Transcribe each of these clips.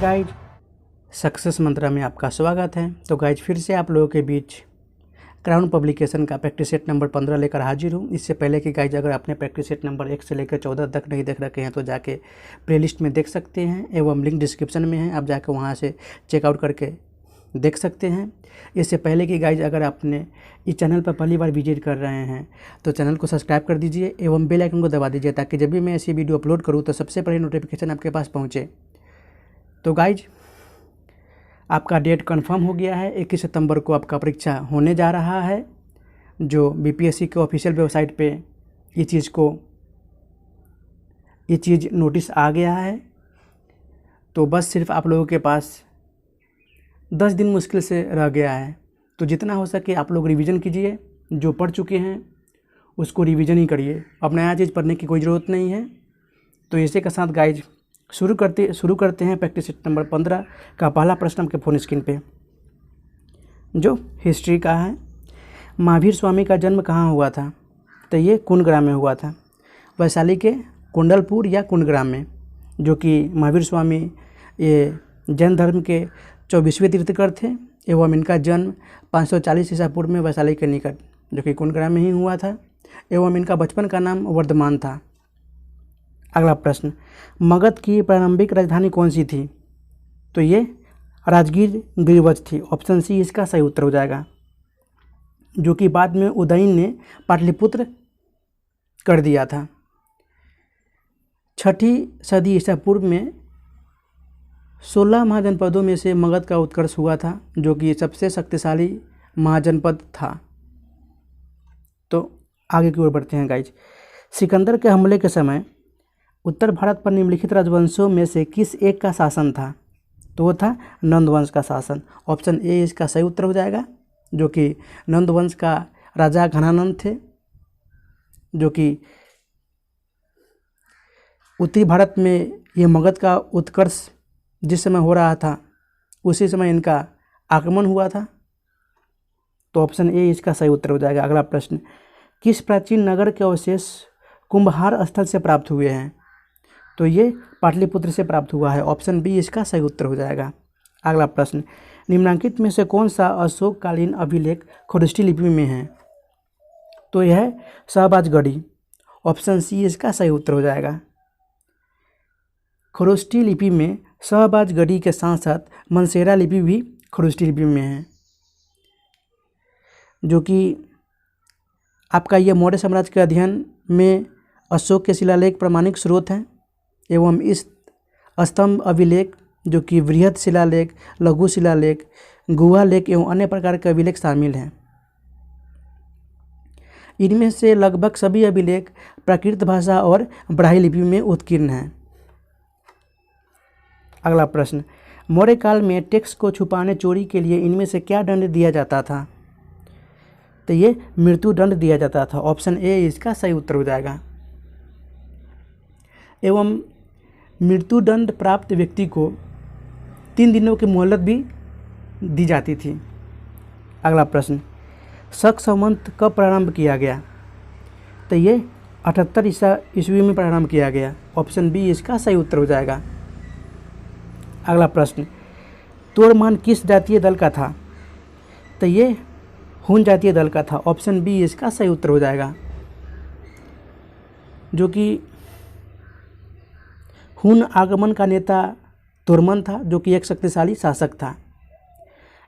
Guys, success मंत्रा में आपका स्वागत है। तो गाइज फिर से आप लोगों के बीच क्राउन पब्लिकेशन का प्रैक्टिस सेट नंबर 15 लेकर हाजिर हूँ। इससे पहले कि गाइज अगर आपने प्रैक्टिस सेट नंबर 1 से लेकर 14 तक नहीं देख रखे हैं तो जाके प्लेलिस्ट में देख सकते हैं एवं लिंक डिस्क्रिप्शन में है, आप जाकर वहाँ से चेकआउट करके देख सकते हैं। इससे पहले कि गाइज अगर आपने इस चैनल पर पहली बार विजिट कर रहे हैं तो चैनल को सब्सक्राइब कर दीजिए एवं बेल आइकन को दबा दीजिए ताकि जब भी मैं ऐसी वीडियो अपलोड करूँ तो सबसे पहले नोटिफिकेशन आपके पास पहुँचे। तो गाइज आपका डेट कंफर्म हो गया है, 21 सितंबर को आपका परीक्षा होने जा रहा है। जो बीपीएससी के ऑफिशियल वेबसाइट पे ये चीज़ नोटिस आ गया है। तो बस सिर्फ आप लोगों के पास 10 दिन मुश्किल से रह गया है। तो जितना हो सके आप लोग रिवीजन कीजिए, जो पढ़ चुके हैं उसको रिवीजन ही करिए, अब नया चीज़ पढ़ने की कोई ज़रूरत नहीं है। तो इसी के साथ गाइज शुरू करते हैं प्रैक्टिस सेट नंबर 15 का पहला प्रश्न आपके फ़ोन स्क्रीन पे, जो हिस्ट्री का है। महावीर स्वामी का जन्म कहाँ हुआ था? तो ये कुंडग्राम में हुआ था, वैशाली के कुंडलपुर या कुंडग्राम में। जो कि महावीर स्वामी ये जैन धर्म के 24वें तीर्थंकर थे एवं इनका जन्म 540 ईसा पूर्व में वैशाली के निकट जो कि कुंडग्राम में ही हुआ था एवं इनका बचपन का नाम वर्धमान था। अगला प्रश्न, मगध की प्रारंभिक राजधानी कौन सी थी? तो ये राजगीर गिरिवज थी। ऑप्शन सी इसका सही उत्तर हो जाएगा, जो कि बाद में उदयन ने पाटलिपुत्र कर दिया था। 6ठी सदी ईसा पूर्व में 16 महाजनपदों में से मगध का उत्कर्ष हुआ था, जो कि सबसे शक्तिशाली महाजनपद था। तो आगे की ओर बढ़ते हैं गाइज। सिकंदर के हमले के समय उत्तर भारत पर निम्नलिखित राजवंशों में से किस एक का शासन था? तो वो था नंद वंश का शासन। ऑप्शन ए इसका सही उत्तर हो जाएगा, जो कि नंद वंश का राजा घनानंद थे, जो कि उत्तरी भारत में ये मगध का उत्कर्ष जिस समय हो रहा था उसी समय इनका आक्रमण हुआ था। तो ऑप्शन ए इसका सही उत्तर हो जाएगा। अगला प्रश्न, किस प्राचीन नगर के अवशेष कुंभहार स्थल से प्राप्त हुए हैं? तो ये पाटलिपुत्र से प्राप्त हुआ है। ऑप्शन बी इसका सही उत्तर हो जाएगा। अगला प्रश्न, निम्नलिखित में से कौन सा अशोककालीन अभिलेख खरोष्ठी लिपि में है? तो यह है शहबाजगढ़ी। ऑप्शन सी इसका सही उत्तर हो जाएगा। खरोष्ठी लिपि में शहबाजगढ़ी के साथ साथ मनसेरा लिपि भी खरोष्ठी लिपि में है, जो कि आपका ये मौर्य साम्राज्य के अध्ययन में अशोक के शिलालेख प्रमाणिक स्रोत हैं एवं इस स्तंभ अभिलेख जो कि वृहद शिलालेख, लघु शिलालेख, गुहा लेख एवं अन्य प्रकार के अभिलेख शामिल हैं। इनमें से लगभग सभी अभिलेख प्राकृत भाषा और ब्राह्मी लिपि में उत्कीर्ण हैं। अगला प्रश्न, मौर्य काल में टैक्स को छुपाने चोरी के लिए इनमें से क्या दंड दिया जाता था? तो ये मृत्यु दंड दिया जाता था। ऑप्शन ए इसका सही उत्तर हो जाएगा। एवं मृत्यु दंड प्राप्त व्यक्ति को 3 दिनों की मोहलत भी दी जाती थी। अगला प्रश्न, शक संवत कब प्रारंभ किया गया? तो ये 78 ईस्वी में प्रारंभ किया गया। ऑप्शन बी इसका सही उत्तर हो जाएगा। अगला प्रश्न, तोड़मान किस जातीय दल का था? तो ये हुन जातीय दल का था। ऑप्शन बी इसका सही उत्तर हो जाएगा, जो कि हुन आगमन का नेता तोड़मान था, जो कि एक शक्तिशाली शासक था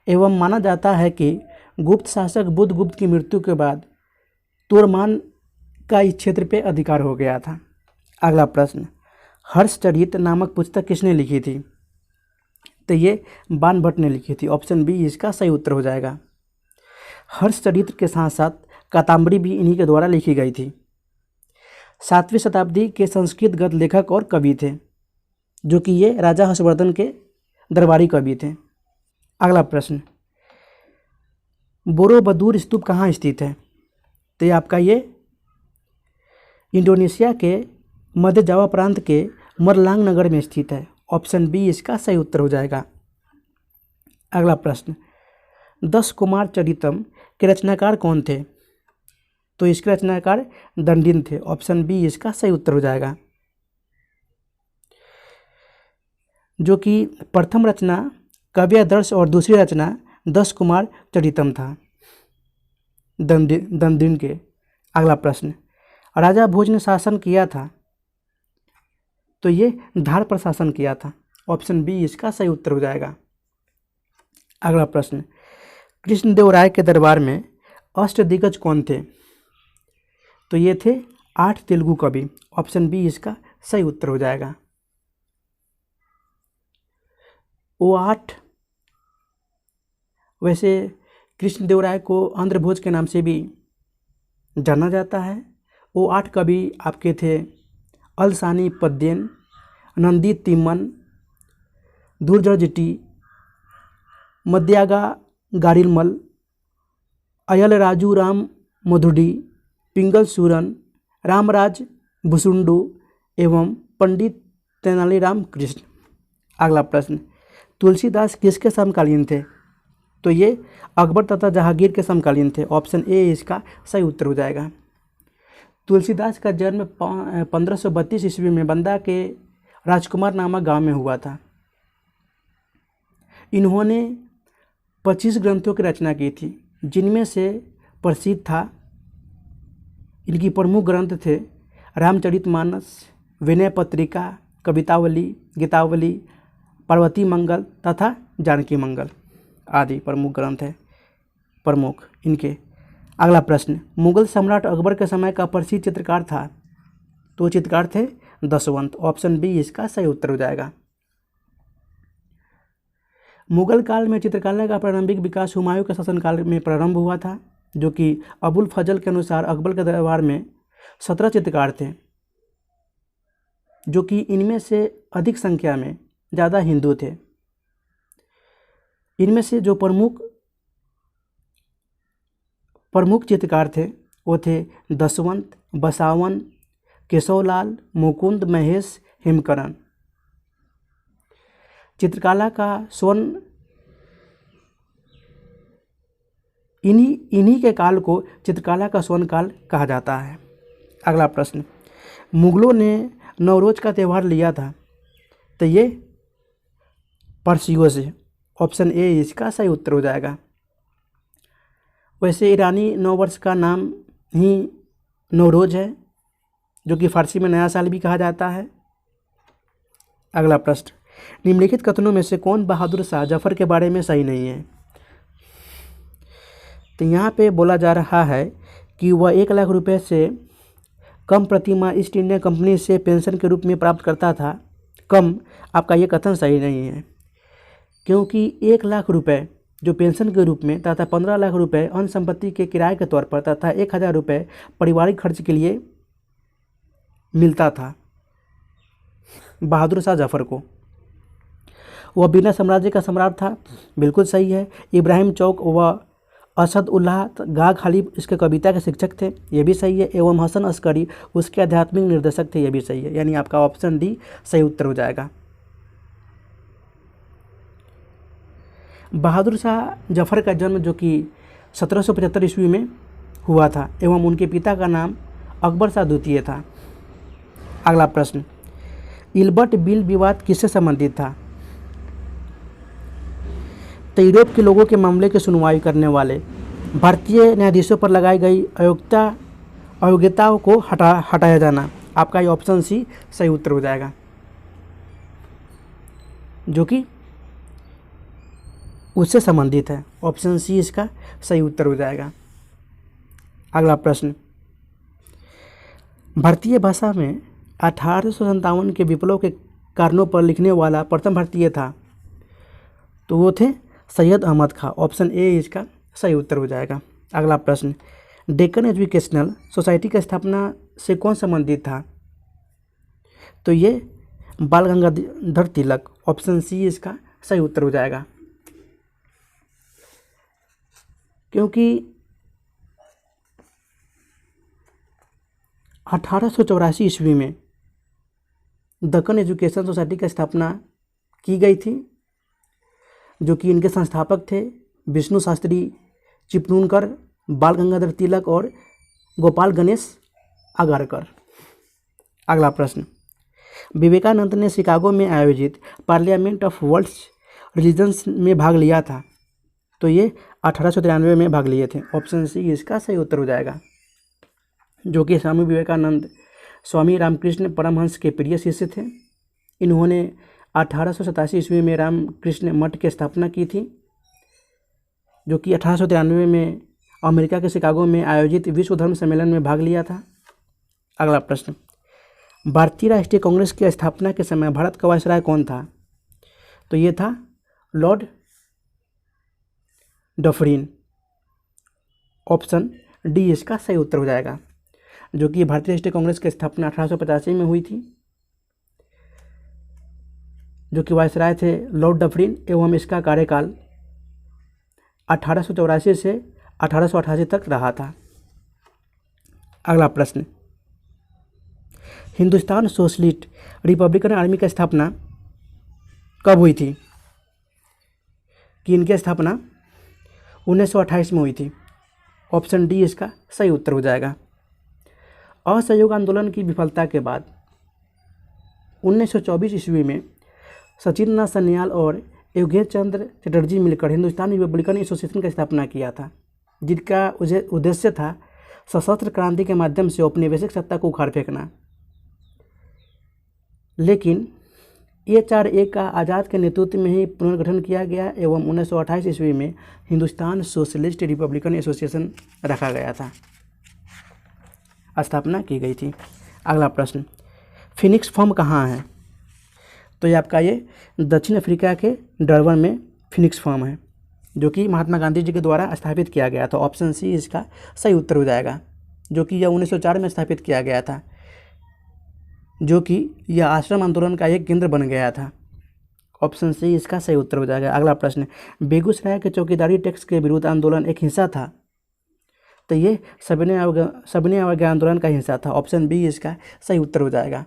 एवं माना जाता है कि गुप्त शासक बुद्धगुप्त की मृत्यु के बाद तोड़मान का इस क्षेत्र पे अधिकार हो गया था। अगला प्रश्न, हर्षचरित नामक पुस्तक किसने लिखी थी? तो ये बाणभट्ट ने लिखी थी। ऑप्शन बी इसका सही उत्तर हो जाएगा। हर्षचरित्र के साथ साथ कादम्बरी भी इन्हीं के द्वारा लिखी गई थी। 7वीं शताब्दी के संस्कृत गद्य लेखक और कवि थे, जो कि ये राजा हर्षवर्धन के दरबारी कवि थे। अगला प्रश्न, बोरोबुदुर स्तूप कहाँ स्थित है? तो ये आपका ये इंडोनेशिया के मध्य जावा प्रांत के मरलांग नगर में स्थित है। ऑप्शन बी इसका सही उत्तर हो जाएगा। अगला प्रश्न, 10 कुमार चरितम के रचनाकार कौन थे? तो इसके रचनाकार दंडिन थे। ऑप्शन बी इसका सही उत्तर हो जाएगा। जो कि प्रथम रचना काव्यादर्श और दूसरी रचना 10 कुमार चरितम था दमदीन के। अगला प्रश्न, राजा भोज ने शासन किया था, तो ये धार पर शासन किया था। ऑप्शन बी इसका सही उत्तर हो जाएगा। अगला प्रश्न, कृष्णदेव राय के दरबार में अष्टदिग्गज कौन थे? तो ये थे 8 तेलुगु कवि। ऑप्शन बी इसका सही उत्तर हो जाएगा। वो 8, वैसे कृष्णदेव राय को आंध्रभोज के नाम से भी जाना जाता है। वो 8 कवि आपके थे अलसानी पद्यन, नंदी तिम्मन, धुर्जटी, मद्यागा गारिलमल, अयल राजू राम मधुडी, पिंगल सूरन, रामराज भुसुंडू एवं पंडित तेनालीराम कृष्ण। अगला प्रश्न, तुलसीदास किसके समकालीन थे? तो ये अकबर तथा जहांगीर के समकालीन थे। ऑप्शन ए इसका सही उत्तर हो जाएगा। तुलसीदास का जन्म 1532 ईस्वी में बंदा के राजकुमार नामक गांव में हुआ था। इन्होंने 25 ग्रंथों की रचना की थी, जिनमें से प्रसिद्ध था, इनकी प्रमुख ग्रंथ थे रामचरितमानस, विनय पत्रिका, कवितावली, गीतावली, पार्वती मंगल तथा जानकी मंगल आदि प्रमुख ग्रंथ है प्रमुख इनके। अगला प्रश्न, मुगल सम्राट अकबर के समय का प्रसिद्ध चित्रकार था, तो चित्रकार थे दशवंत। ऑप्शन बी इसका सही उत्तर हो जाएगा। मुगल काल में चित्रकला का प्रारंभिक विकास हुमायूं के शासनकाल में प्रारंभ हुआ था, जो कि अबुल फजल के अनुसार अकबर के दरबार में 17 चित्रकार थे, जो कि इनमें से अधिक संख्या में ज़्यादा हिंदू थे। इनमें से जो प्रमुख चित्रकार थे वो थे दशवंत, बसावन, केशवलाल, मुकुंद, महेश, हेमकरण। चित्रकला का स्वर्ण इन्हीं के काल को चित्रकला का स्वर्ण काल कहा जाता है। अगला प्रश्न, मुगलों ने नवरोज का त्यौहार लिया था, तो ये पारसियों से। ऑप्शन ए इसका सही उत्तर हो जाएगा। वैसे ईरानी नव वर्ष का नाम ही नवरोज है, जो कि फारसी में नया साल भी कहा जाता है। अगला प्रश्न, निम्नलिखित कथनों में से कौन बहादुर शाह जफर के बारे में सही नहीं है? तो यहाँ पे बोला जा रहा है कि वह 1 लाख रुपए से कम प्रतिमाह ईस्ट इंडिया कंपनी से पेंशन के रूप में प्राप्त करता था। कम, आपका ये कथन सही नहीं है, क्योंकि 1 लाख रुपए जो पेंशन के रूप में तथा 15 लाख रुपए अन्य संपत्ति के किराए के तौर पर तथा 1000 रुपये पारिवारिक खर्च के लिए मिलता था बहादुर शाह जफर को। वह बिना साम्राज्य का सम्राट था, बिल्कुल सही है। इब्राहिम चौक व असद उल्लाह गाह खालिब इसके कविता के शिक्षक थे, ये भी सही है। एवं हसन अस्करी उसके आध्यात्मिक निर्देशक थे, ये भी सही है। यानी आपका ऑप्शन डी सही उत्तर हो जाएगा। बहादुर शाह जफर का जन्म जो कि 1775 ईस्वी में हुआ था एवं उनके पिता का नाम अकबर शाह द्वितीय था। अगला प्रश्न, इल्बर्ट बिल विवाद किससे संबंधित था? तो यूरोप के लोगों के मामले की सुनवाई करने वाले भारतीय न्यायाधीशों पर लगाई गई अयोग्यताओं को हटाया जाना। आपका ये ऑप्शन सी सही उत्तर हो जाएगा, जो कि उससे संबंधित है। ऑप्शन सी इसका सही उत्तर हो जाएगा। अगला प्रश्न, भारतीय भाषा में 1857 के विप्लव के कारणों पर लिखने वाला प्रथम भारतीय था, तो वो थे सैयद अहमद खां। ऑप्शन ए इसका सही उत्तर हो जाएगा। अगला प्रश्न, डेक्कन एजुकेशनल सोसाइटी की स्थापना से कौन संबंधित था? तो ये बाल गंगाधर तिलक। ऑप्शन सी इसका सही उत्तर हो जाएगा, क्योंकि 1884 ईस्वी में दक्कन एजुकेशन सोसाइटी की स्थापना की गई थी, जो कि इनके संस्थापक थे विष्णु शास्त्री चिपलूनकर, बाल गंगाधर तिलक और गोपाल गणेश आगरकर। अगला प्रश्न, विवेकानंद ने शिकागो में आयोजित पार्लियामेंट ऑफ वर्ल्ड्स रिलीजन्स में भाग लिया था। तो ये 1893 में भाग लिए थे। ऑप्शन सी इसका सही उत्तर हो जाएगा, जो कि स्वामी विवेकानंद स्वामी रामकृष्ण परमहंस के प्रिय शिष्य थे। इन्होंने 1887 ईस्वी में रामकृष्ण मठ की स्थापना की थी, जो कि 1893 में अमेरिका के शिकागो में आयोजित विश्व धर्म सम्मेलन में भाग लिया था। अगला प्रश्न, भारतीय राष्ट्रीय कांग्रेस की स्थापना के समय भारत का वायसराय कौन था? तो ये था लॉर्ड डफरिन। ऑप्शन डी इसका सही उत्तर हो जाएगा, जो कि भारतीय राष्ट्रीय कांग्रेस की स्थापना 1885 में हुई थी, जो कि वायसराय थे लॉर्ड डफरिन, एवं इसका कार्यकाल 1884 से 1888 तक रहा था। अगला प्रश्न, हिंदुस्तान सोशलिस्ट रिपब्लिकन आर्मी की स्थापना कब हुई थी? कि इनकी स्थापना 1928 में हुई थी। ऑप्शन डी इसका सही उत्तर हो जाएगा। असहयोग आंदोलन की विफलता के बाद 1924 ईस्वी में सचिंद्रनाथ सन्याल और योगेश चंद्र चटर्जी मिलकर हिंदुस्तान रिपब्लिकन एसोसिएशन की स्थापना किया था, जिसका उद्देश्य था सशस्त्र क्रांति के माध्यम से औपनिवेशिक सत्ता को उखाड़ फेंकना। लेकिन AHRA का आज़ाद के नेतृत्व में ही पुनर्गठन किया गया एवं 1928 ईस्वी में हिंदुस्तान सोशलिस्ट रिपब्लिकन एसोसिएशन रखा गया था, स्थापना की गई थी। अगला प्रश्न, फिनिक्स फॉर्म कहाँ है? तो ये आपका ये दक्षिण अफ्रीका के डरबन में फिनिक्स फॉर्म है, जो कि महात्मा गांधी जी के द्वारा स्थापित किया गया था। ऑप्शन सी इसका सही उत्तर हो जाएगा, जो कि यह 1904 में स्थापित किया गया था, जो कि यह आश्रम आंदोलन का एक केंद्र बन गया था। ऑप्शन सी इसका सही उत्तर हो जाएगा। अगला प्रश्न, बेगूसराय के चौकीदारी टैक्स के विरुद्ध आंदोलन एक हिंसा था, तो ये सविनय अवज्ञा आंदोलन का हिस्सा था। ऑप्शन बी इसका सही उत्तर हो जाएगा।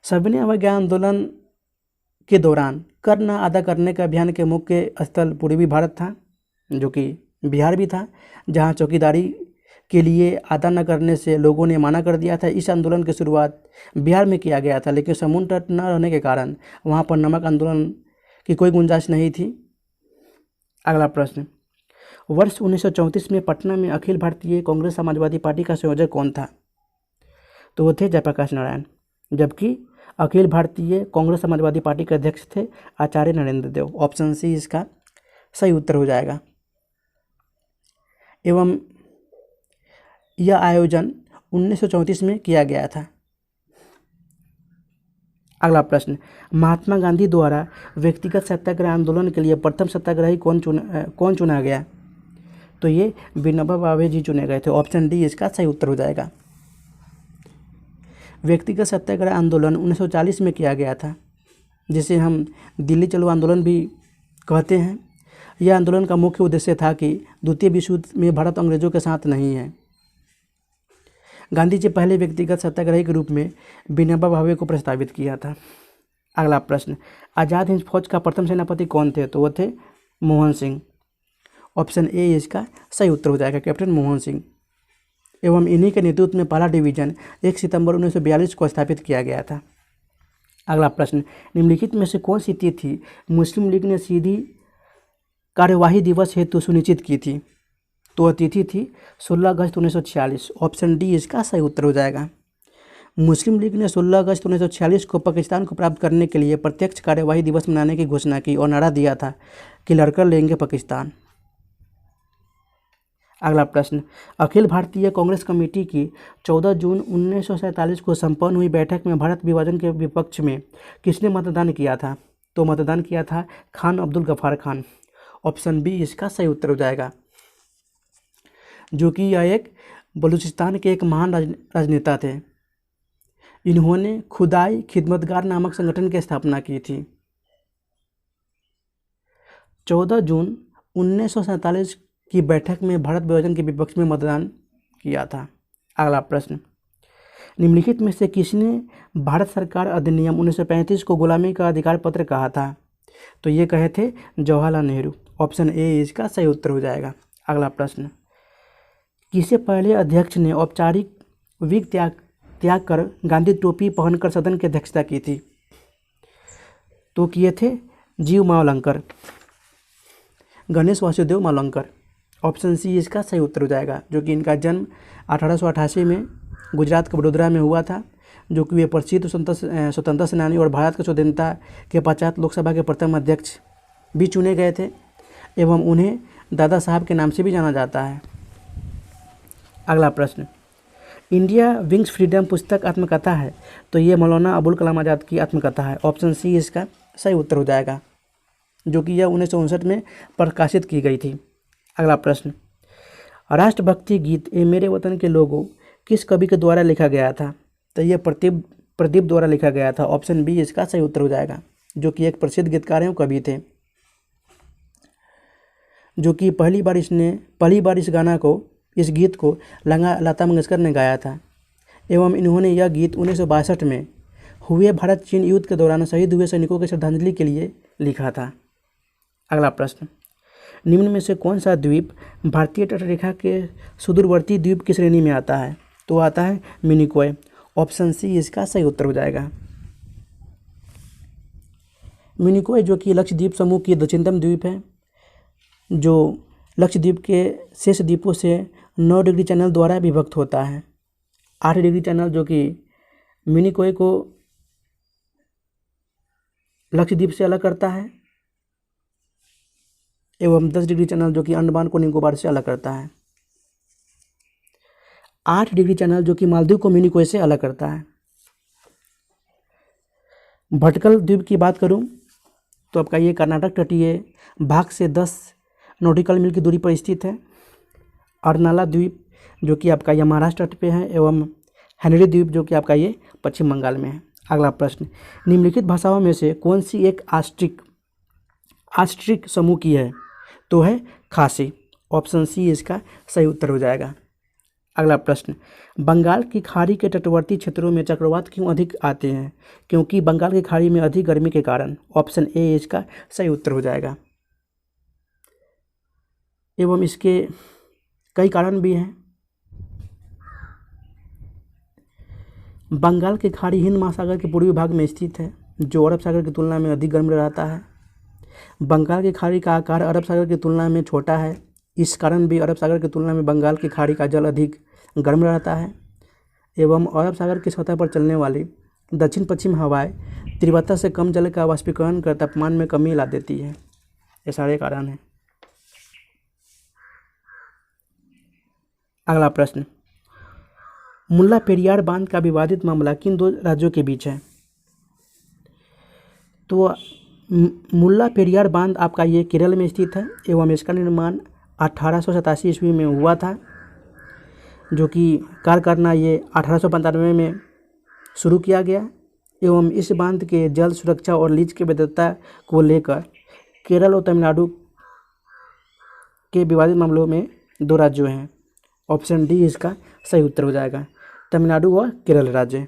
सविनय अवज्ञा आंदोलन के दौरान कर न अदा करने के अभियान के मुख्य स्थल पूर्वी भारत था, जो कि बिहार भी था, जहां चौकीदारी के लिए अदा न करने से लोगों ने मना कर दिया था। इस आंदोलन की शुरुआत बिहार में किया गया था, लेकिन समुद्र तट न रहने के कारण वहां पर नमक आंदोलन की कोई गुंजाइश नहीं थी। अगला प्रश्न, वर्ष 1934 में पटना में अखिल भारतीय कांग्रेस समाजवादी पार्टी का संयोजक कौन था? तो वो थे जयप्रकाश नारायण, जबकि अखिल भारतीय कांग्रेस समाजवादी पार्टी के अध्यक्ष थे आचार्य नरेंद्र देव। ऑप्शन सी इसका सही उत्तर हो जाएगा। एवं यह आयोजन 1934 में किया गया था। अगला प्रश्न, महात्मा गांधी द्वारा व्यक्तिगत सत्याग्रह आंदोलन के लिए प्रथम सत्याग्रही कौन चुना गया? तो ये विनोबा भावे जी चुने गए थे। ऑप्शन डी इसका सही उत्तर हो जाएगा। व्यक्तिगत सत्याग्रह आंदोलन 1940 में किया गया था, जिसे हम दिल्ली चलो आंदोलन भी कहते हैं। यह आंदोलन का मुख्य उद्देश्य था कि द्वितीय विश्व युद्ध में भारत अंग्रेजों के साथ नहीं है। गांधी जी पहले व्यक्तिगत सत्याग्रही के रूप में विनोबा भावे को प्रस्तावित किया था। अगला प्रश्न, आज़ाद हिंद फौज का प्रथम सेनापति कौन थे? तो वो थे मोहन सिंह। ऑप्शन ए इसका सही उत्तर हो जाएगा, कैप्टन मोहन सिंह। एवं इन्हीं के नेतृत्व में पहला डिवीजन 1 सितंबर 1942 को स्थापित किया गया था। अगला प्रश्न, निम्नलिखित में से कौन सी तिथि मुस्लिम लीग ने सीधी कार्यवाही दिवस हेतु सुनिश्चित की थी? तो वह तिथि थी 16 अगस्त 1946। ऑप्शन डी इसका सही उत्तर हो जाएगा। मुस्लिम लीग ने 16 अगस्त 1946 को पाकिस्तान को प्राप्त करने के लिए प्रत्यक्ष कार्यवाही दिवस मनाने की घोषणा की और नारा दिया था कि लड़कर लेंगे पाकिस्तान। अगला प्रश्न, अखिल भारतीय कांग्रेस कमेटी की 14 जून 1947 को संपन्न हुई बैठक में भारत विभाजन के विपक्ष में किसने मतदान किया था? तो मतदान किया था खान अब्दुल गफ्फार खान। ऑप्शन बी इसका सही उत्तर हो जाएगा, जो कि यह एक बलूचिस्तान के एक महान राजनेता थे। इन्होंने खुदाई खिदमतगार नामक संगठन की स्थापना की थी। 14 जून 1947 की बैठक में भारत विभाजन के विपक्ष में मतदान किया था। अगला प्रश्न, निम्नलिखित में से किसने भारत सरकार अधिनियम 1935 को गुलामी का अधिकार पत्र कहा था? तो ये कहे थे जवाहरलाल नेहरू। ऑप्शन ए इसका सही उत्तर हो जाएगा। अगला प्रश्न, किसे पहले अध्यक्ष ने औपचारिक त्याग कर गांधी टोपी पहनकर सदन की अध्यक्षता की थी? तो किए थे जीव मावलंकर, गणेश वासुदेव मावलंकर। ऑप्शन सी इसका सही उत्तर हो जाएगा, जो कि इनका जन्म 1888 में गुजरात के वडोदरा में हुआ था, जो कि वे प्रसिद्ध स्वतंत्रता सेनानी और भारत की स्वतंत्रता के पश्चात लोकसभा के प्रथम अध्यक्ष भी चुने गए थे एवं उन्हें दादा साहब के नाम से भी जाना जाता है। अगला प्रश्न, इंडिया विंग्स फ्रीडम पुस्तक आत्मकथा है, तो ये मौलाना अबुल कलाम आज़ाद की आत्मकथा है। ऑप्शन सी इसका सही उत्तर हो जाएगा, जो कि यह 1959 में प्रकाशित की गई थी। अगला प्रश्न, राष्ट्रभक्ति गीत ए मेरे वतन के लोगों किस कवि के द्वारा लिखा गया था? तो यह प्रदीप द्वारा लिखा गया था। ऑप्शन बी इसका सही उत्तर हो जाएगा, जो कि एक प्रसिद्ध गीतकार एवं कवि थे, जो कि पहली बार इस गीत को लता मंगेशकर ने गाया था एवं इन्होंने यह गीत 1962 में हुए भारत चीन युद्ध के दौरान शहीद हुए सैनिकों की श्रद्धांजलि के लिए लिखा था। अगला प्रश्न, निम्न में से कौन सा द्वीप भारतीय तटरेखा के सुदूरवर्ती द्वीप की श्रेणी में आता है? तो आता है मिनिकॉय। ऑप्शन सी इसका सही उत्तर हो जाएगा। मिनिकॉय जो कि लक्षद्वीप समूह की दक्षिणतम द्वीप है, जो लक्षद्वीप के शेष द्वीपों से 9 डिग्री चैनल द्वारा विभक्त होता है। 8 डिग्री चैनल जो कि मिनिकॉय को लक्षद्वीप से अलग करता है एवं 10 डिग्री चैनल जो कि अंडमान को निकोबार से अलग करता है। 8 डिग्री चैनल जो कि मालदीव को मिनिकॉय से अलग करता है। भटकल द्वीप की बात करूं तो आपका ये कर्नाटक तटीय भाग से 10 नॉटिकल मील की दूरी पर स्थित है। अर्नाला द्वीप जो कि आपका यह महाराष्ट्र तट पे है एवं हेनरी द्वीप जो कि आपका ये पश्चिम बंगाल में है। अगला प्रश्न, निम्नलिखित भाषाओं में से कौन सी एक आस्ट्रिक समूह की है? तो है खासी। ऑप्शन सी इसका सही उत्तर हो जाएगा। अगला प्रश्न, बंगाल की खाड़ी के तटवर्ती क्षेत्रों में चक्रवात क्यों अधिक आते हैं? क्योंकि बंगाल की खाड़ी में अधिक गर्मी के कारण। ऑप्शन ए इसका सही उत्तर हो जाएगा एवं इसके कई कारण भी हैं। बंगाल की खाड़ी हिंद महासागर के पूर्वी भाग में स्थित है, जो अरब सागर की तुलना में अधिक गर्म रहता है। बंगाल की खाड़ी का आकार अरब सागर की तुलना में छोटा है, इस कारण भी अरब सागर की तुलना में बंगाल की खाड़ी का जल अधिक गर्म रहता है एवं अरब सागर की सतह पर चलने वाली दक्षिण पश्चिम हवाएं तीव्रता से कम जल का वाष्पीकरण कर तापमान में कमी ला देती है। ये सारे कारण हैं। अगला प्रश्न, मुल्ला पेरियार बांध का विवादित मामला किन 2 राज्यों के बीच है? तो मुल्ला पेरियार बांध आपका ये केरल में स्थित है एवं इसका निर्माण 1887 ईस्वी में हुआ था, जो कि कार्य करना ये 1895 में शुरू किया गया एवं इस बांध के जल सुरक्षा और लीज की वैधता को लेकर केरल और तमिलनाडु के विवादित मामलों में 2 राज्यों हैं। ऑप्शन डी इसका सही उत्तर हो जाएगा, तमिलनाडु और केरल राज्य।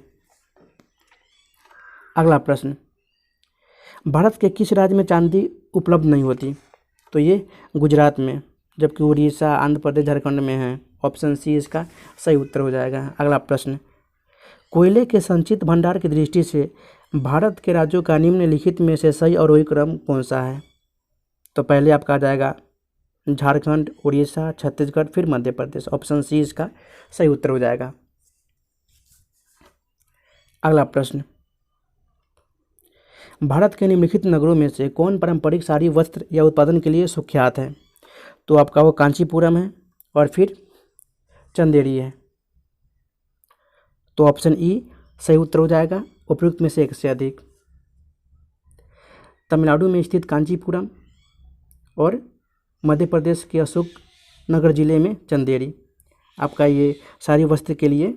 अगला प्रश्न, भारत के किस राज्य में चांदी उपलब्ध नहीं होती? तो ये गुजरात में, जबकि उड़ीसा, आंध्र प्रदेश, झारखंड में है। ऑप्शन सी इसका सही उत्तर हो जाएगा। अगला प्रश्न, कोयले के संचित भंडार की दृष्टि से भारत के राज्यों का निम्नलिखित में से सही आरोही क्रम कौन सा है? तो पहले आपका आ जाएगा झारखंड, उड़ीसा, छत्तीसगढ़, फिर मध्य प्रदेश। ऑप्शन सी इसका सही उत्तर हो जाएगा। अगला प्रश्न, भारत के निम्नलिखित नगरों में से कौन पारंपरिक साड़ी वस्त्र या उत्पादन के लिए सुख्यात है? तो आपका वो कांचीपुरम है और फिर चंदेरी है। तो ऑप्शन ई सही उत्तर हो जाएगा, उपयुक्त में से एक से अधिक। तमिलनाडु में स्थित कांचीपुरम और मध्य प्रदेश के अशोक नगर जिले में चंदेरी आपका ये साड़ी वस्त्र के लिए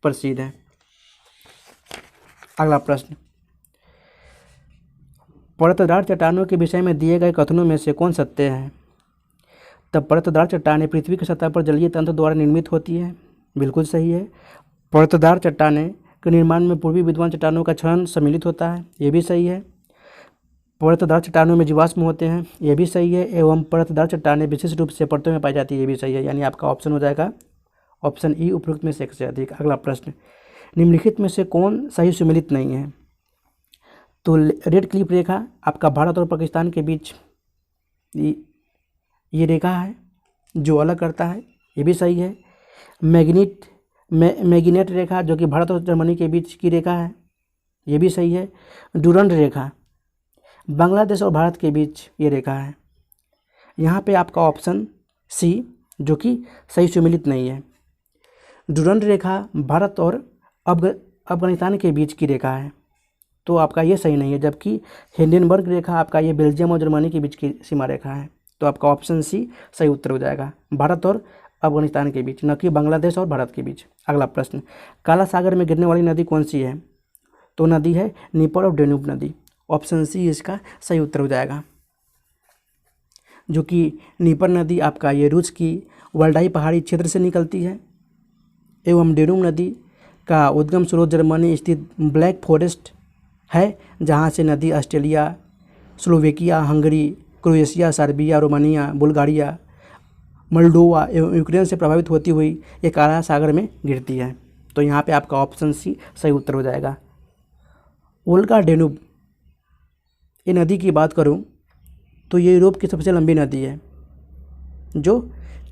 प्रसिद्ध है। अगला प्रश्न, परतदार चट्टानों के विषय में दिए गए कथनों में से कौन सत्य है? तब परतदार चट्टानें पृथ्वी की सतह पर जलीय तंत्र द्वारा निर्मित होती है। बिल्कुल सही है। परतदार चट्टानें के निर्माण में पूर्वी विद्वान चट्टानों का क्षरण सम्मिलित होता है। ये भी सही है। परतदार चट्टानों में जीवाश्म होते हैं। ये भी सही है। एवं परतदार चट्टानें विशेष रूप से परतों में पाई जाती है। ये भी सही है। यानी आपका ऑप्शन हो जाएगा ऑप्शन ई उपरोक्त में से एक से अधिक। अगला प्रश्न, निम्नलिखित में से कौन सही सुमेलित नहीं है? तो रेड क्लिप रेखा आपका भारत और पाकिस्तान के बीच ये रेखा है जो अलग करता है, ये भी सही है। मैग्नेट रेखा जो कि भारत और जर्मनी के बीच की रेखा है, ये भी सही है। डुरंड रेखा बांग्लादेश और भारत के बीच ये रेखा है। यहाँ पे आपका ऑप्शन सी जो कि सही सुमेलित नहीं है। डुरंड रेखा भारत और अफगानिस्तान के बीच की रेखा है, तो आपका ये सही नहीं है। जबकि हिंडनबर्ग रेखा आपका ये बेल्जियम और जर्मनी के बीच की सीमा रेखा है, तो आपका ऑप्शन सी सही उत्तर हो जाएगा, भारत और अफगानिस्तान के बीच, न कि बांग्लादेश और भारत के बीच। अगला प्रश्न, काला सागर में गिरने वाली नदी कौन सी है? तो नदी है नीपर और डेन्यूब नदी। ऑप्शन सी इसका सही उत्तर हो जाएगा, जो कि नीपर नदी आपका ये रूस की वल्डाई पहाड़ी क्षेत्र से निकलती है एवं डेन्यूब नदी का उद्गम स्रोत जर्मनी स्थित ब्लैक फॉरेस्ट है, जहाँ से नदी Austria, Slovakia, Hungary, Croatia, Serbia, Romania, Bulgaria, Moldova एवं यूक्रेन से प्रभावित होती हुई ये काला सागर में गिरती है। तो यहाँ पे आपका ऑप्शन सी सही उत्तर हो जाएगा। वोल्गा डेन्यूब ये नदी की बात करूँ तो ये यूरोप की सबसे लंबी नदी है जो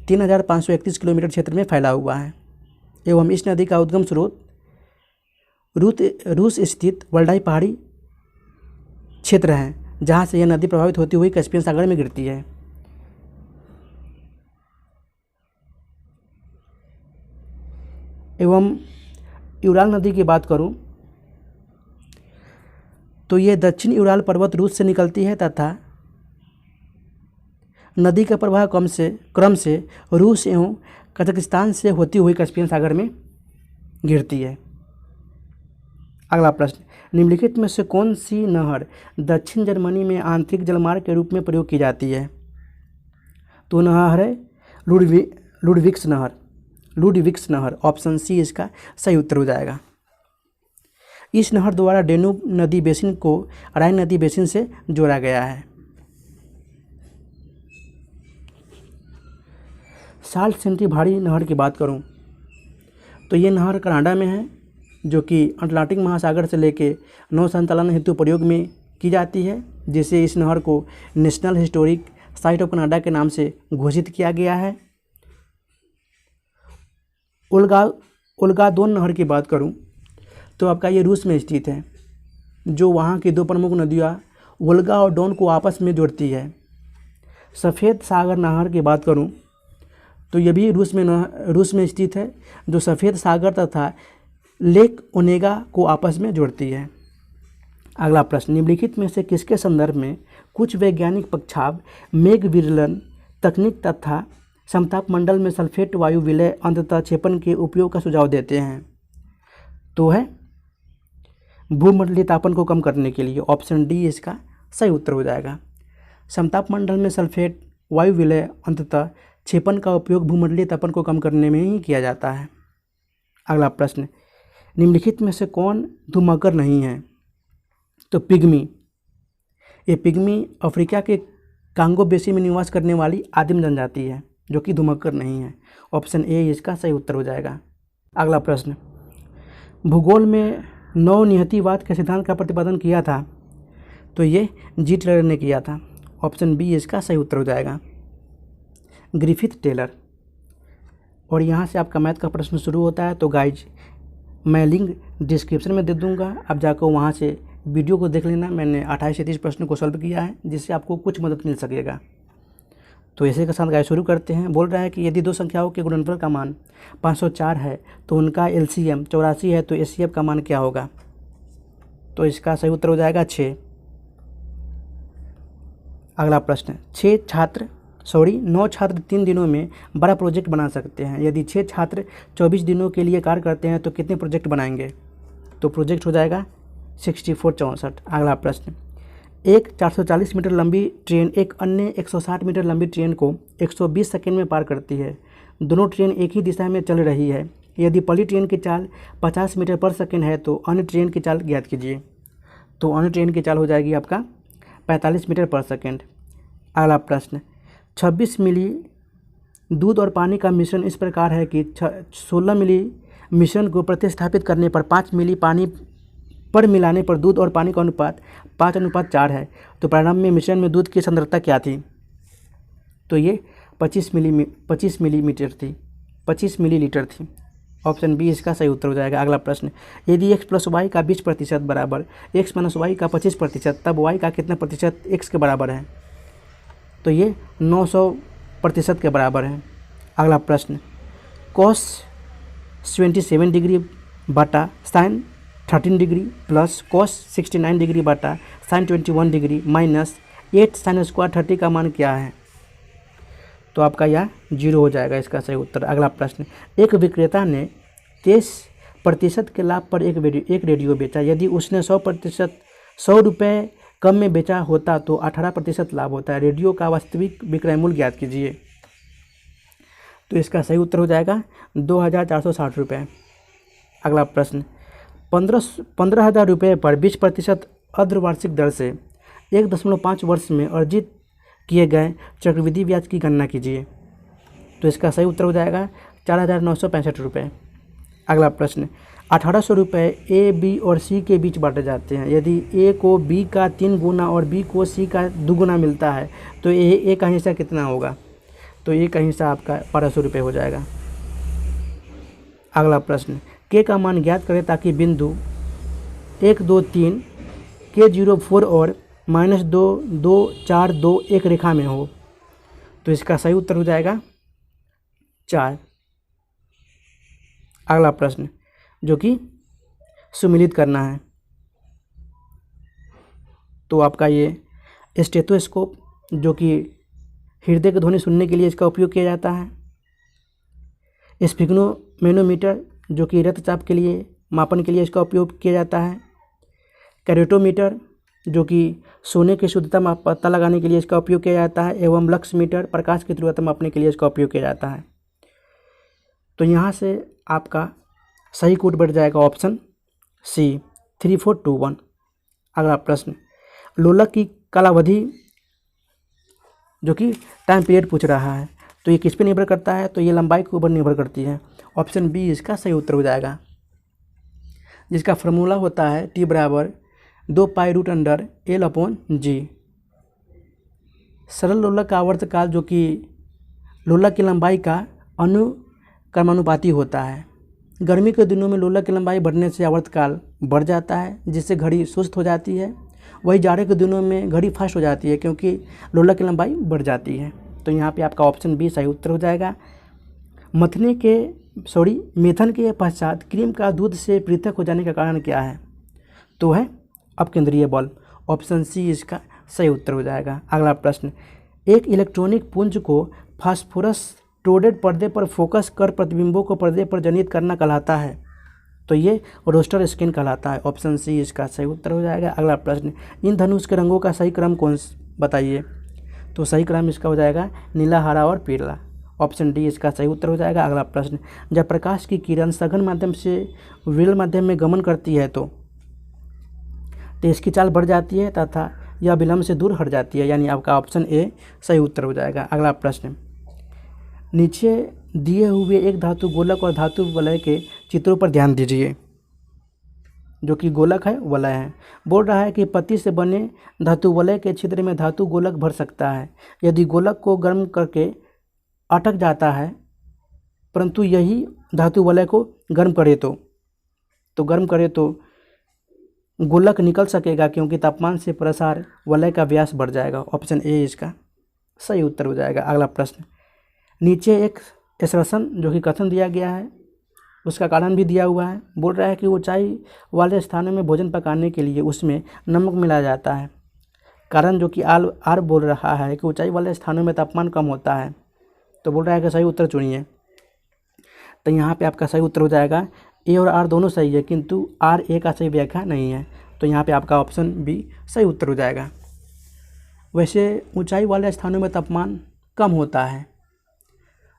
3531 किलोमीटर क्षेत्र में फैला हुआ है एवं इस नदी का उद्गम स्रोत रूस स्थित वल्डाई पहाड़ी क्षेत्र है, जहाँ से यह नदी प्रभावित होती हुई कैस्पियन सागर में गिरती है। एवं यूराल नदी की बात करूं तो ये दक्षिण यूराल पर्वत रूस से निकलती है तथा नदी का प्रवाह क्रम से रूस एवं कजाकिस्तान से होती हुई कैस्पियन सागर में गिरती है। अगला प्रश्न, निम्नलिखित में से कौन सी नहर दक्षिण जर्मनी में आंतरिक जलमार्ग के रूप में प्रयोग की जाती है? तो नहर है लुडविग्स नहर। ऑप्शन सी इसका सही उत्तर हो जाएगा। इस नहर द्वारा डेन्यूब नदी बेसिन को राइन नदी बेसिन से जोड़ा गया है। साल्ट सेंटी भारी नहर की बात करूं तो ये नहर कनाडा में है, जो कि अटलांटिक महासागर से लेके नौ संचालन हेतु प्रयोग में की जाती है, जिसे इस नहर को national historic site of Canada के नाम से घोषित किया गया है। ओल्गा-दोन नहर की बात करूं तो आपका ये रूस में स्थित है, जो वहाँ की दो प्रमुख नदियाँ वोल्गा और डॉन को आपस में जोड़ती है। सफ़ेद सागर नहर की बात करूं तो ये भी रूस में स्थित है, जो सफ़ेद सागर तथा लेक ओनेगा को आपस में जोड़ती है। अगला प्रश्न, निम्नलिखित में से किसके संदर्भ में कुछ वैज्ञानिक पक्षाभ मेघ विरलन तकनीक तथा समताप मंडल में सल्फेट वायु विलय अंततः क्षेपण के उपयोग का सुझाव देते हैं? तो है भूमंडलीय तापन को कम करने के लिए। ऑप्शन डी इसका सही उत्तर हो जाएगा। समताप मंडल में सल्फेट वायु विलय अंततः क्षेपण का उपयोग भूमंडलीय तापन को कम करने में ही किया जाता है। अगला प्रश्न, निम्नलिखित में से कौन धुमकर नहीं है? तो पिग्मी। ये पिग्मी अफ्रीका के कांगो बेसिन में निवास करने वाली आदिम जनजाति है, जो कि धुमकर नहीं है। ऑप्शन ए इसका सही उत्तर हो जाएगा। अगला प्रश्न, भूगोल में नवनियतिवाद के सिद्धांत का प्रतिपादन किया था? तो ये जी टेलर ने किया था। ऑप्शन बी इसका सही उत्तर हो जाएगा, ग्रिफिथ टेलर। और यहाँ से आपका मैथ का प्रश्न शुरू होता है, तो गाइज मैं लिंक डिस्क्रिप्शन में दे दूँगा, आप जाकर वहाँ से वीडियो को देख लेना। मैंने 28 से 30 प्रश्न को सॉल्व किया है, जिससे आपको कुछ मदद मिल सकेगा। तो ऐसे के साथ गाइज शुरू करते हैं। बोल रहा है कि यदि दो संख्याओं के गुणनफल का मान 504 है तो उनका एलसीएम 84 है, तो एचसीएफ का मान क्या होगा? तो इसका सही उत्तर हो जाएगा 6। अगला प्रश्न, 9 छात्र 3 दिनों में बड़ा प्रोजेक्ट बना सकते हैं। यदि 6 छात्र 24 दिनों के लिए कार्य करते हैं तो कितने प्रोजेक्ट बनाएंगे? तो प्रोजेक्ट हो जाएगा 64। अगला प्रश्न, एक 440 मीटर लंबी ट्रेन एक अन्य 160 मीटर लंबी ट्रेन को 120 सेकंड में पार करती है। दोनों ट्रेन एक ही दिशा में चल रही है। यदि पहली ट्रेन की चाल 50 मीटर पर सेकंड है तो अन्य ट्रेन की चाल ज्ञात कीजिए। तो अन्य ट्रेन की चाल हो जाएगी आपका 45 मीटर पर सेकंड। अगला प्रश्न, 26 मिली दूध और पानी का मिश्रण इस प्रकार है कि 16 मिली मिश्रण को प्रतिस्थापित करने पर 5 मिली पानी पर मिलाने पर दूध और पानी का अनुपात 5:4 है। तो प्रारंभ में मिश्रण में दूध की सांद्रता क्या थी? तो ये 25 मिलीलीटर थी। ऑप्शन बी इसका सही उत्तर हो जाएगा। अगला प्रश्न, यदि x प्लस वाई का 20% बराबर x माइनस वाई का 25%, तब y का कितना प्रतिशत x के बराबर है? तो ये 900% के बराबर है। अगला प्रश्न, cos 27 डिग्री बटा sine 13 degree plus cos 69 degree बटा sine 21 degree minus 8 sine square 30 का मान क्या है? तो आपका यह 0 हो जाएगा इसका सही उत्तर। अगला प्रश्न, एक विक्रेता ने 23% के लाभ पर एक रेडियो बेचा। यदि उसने 100 रुपये कम में बेचा होता तो 18% लाभ होता है। रेडियो का वास्तविक विक्रय मूल्य ज्ञात कीजिए। तो इसका सही उत्तर हो जाएगा 2460 रुपये। अगला प्रश्न, 15,000 रुपये पर 20% अर्धवार्षिक दर से 1.5 वर्ष में अर्जित किए गए चक्रवृद्धि ब्याज की गणना कीजिए। तो इसका सही उत्तर हो जाएगा 4,965 रुपये। अगला प्रश्न, 1,800 रुपये ए, बी और सी के बीच बांटे जाते हैं। यदि ए को बी का 3 गुना और बी को सी का 2 गुना मिलता है तो ए का हिस्सा कितना होगा? तो ए का हिस्सा आपका 1,200 रुपये हो जाएगा। अगला प्रश्न, के का मान ज्ञात करें ताकि बिंदु 1, 2, 3 के 0, 4 और -2, 2, 4, 2 एक रेखा में हो। तो इसका सही उत्तर हो जाएगा 4। अगला प्रश्न, जो कि सुमिलित करना है। तो आपका ये स्टेथोस्कोप, जो कि हृदय की ध्वनि सुनने के लिए इसका उपयोग किया जाता है। स्फिग्नोमेनोमीटर, जो कि रक्तचाप के लिए मापन के लिए इसका उपयोग किया जाता है। कैरोटोमीटर, जो कि सोने की शुद्धता पता लगाने के लिए इसका उपयोग किया जाता है। एवं लक्स मीटर, प्रकाश की तीव्रता मापने के लिए इसका उपयोग किया जाता है। तो यहाँ से आपका सही कोड बैठ जाएगा ऑप्शन सी 3421। अगला प्रश्न, लोलक की कालावधि, जो कि टाइम पीरियड पूछ रहा है, तो ये किस पे निर्भर करता है? तो ये लंबाई के ऊपर निर्भर करती है। ऑप्शन बी इसका सही उत्तर हो जाएगा, जिसका फार्मूला होता है T बराबर 2π√L/G। सरल लोलक का आवर्तकाल, जो कि लोलक की लंबाई का अनुक्रमानुपाती होता है। गर्मी के दिनों में लोलक की लंबाई बढ़ने से आवर्तकाल बढ़ जाता है, जिससे घड़ी सुस्त हो जाती है। वही जाड़े के दिनों में घड़ी फास्ट हो जाती है, क्योंकि लोलक की लंबाई बढ़ जाती है। तो यहाँ पे आपका ऑप्शन बी सही उत्तर हो जाएगा। मेथन के पश्चात क्रीम का दूध से पृथक हो जाने का कारण क्या है? तो है अपकेंद्रीय बल। ऑप्शन सी इसका सही उत्तर हो जाएगा। अगला प्रश्न, एक इलेक्ट्रॉनिक पुंज को फास्फोरस टोडेड पर्दे पर फोकस कर प्रतिबिंबों को पर्दे पर जनित करना कहलाता है। तो ये रोस्टर स्कैन कहलाता है। ऑप्शन सी इसका सही उत्तर हो जाएगा। अगला प्रश्न, इन धनुष के रंगों का सही क्रम कौन बताइए? तो सही क्रम इसका हो जाएगा नीला, हरा और पीला। ऑप्शन डी इसका सही उत्तर हो जाएगा। अगला प्रश्न, जब प्रकाश की किरण सघन माध्यम से विरल माध्यम में गमन करती है तो इसकी चाल बढ़ जाती है तथा यह विलंब से दूर हट जाती है, यानी आपका ऑप्शन ए सही उत्तर हो जाएगा। अगला प्रश्न, नीचे दिए हुए एक धातु गोलक और धातु वलय के चित्रों पर ध्यान दीजिए। जो कि गोलक है, वलय है। बोल रहा है कि पत्ती से बने धातु वलय के छिद्र में धातु गोलक भर सकता है यदि गोलक को गर्म करके अटक जाता है, परंतु यही धातु वलय को गर्म करे तो गोलक निकल सकेगा, क्योंकि तापमान से प्रसार वलय का व्यास बढ़ जाएगा। ऑप्शन ए इसका सही उत्तर हो जाएगा। अगला प्रश्न, नीचे एक एक्सप्रेशन, जो कि कथन दिया गया है, उसका कारण भी दिया हुआ है। बोल रहा है कि ऊंचाई वाले स्थानों में भोजन पकाने के लिए उसमें नमक मिलाया जाता है। कारण जो कि आर बोल रहा है कि ऊंचाई वाले स्थानों में तापमान कम होता है। तो बोल रहा है कि सही उत्तर चुनिए। तो यहाँ पे आपका सही उत्तर हो जाएगा ए और आर दोनों सही है, किंतु आर ए का सही व्याख्या नहीं है। तो यहाँ पे आपका ऑप्शन बी सही उत्तर हो जाएगा। वैसे ऊंचाई वाले स्थानों में तापमान कम होता है।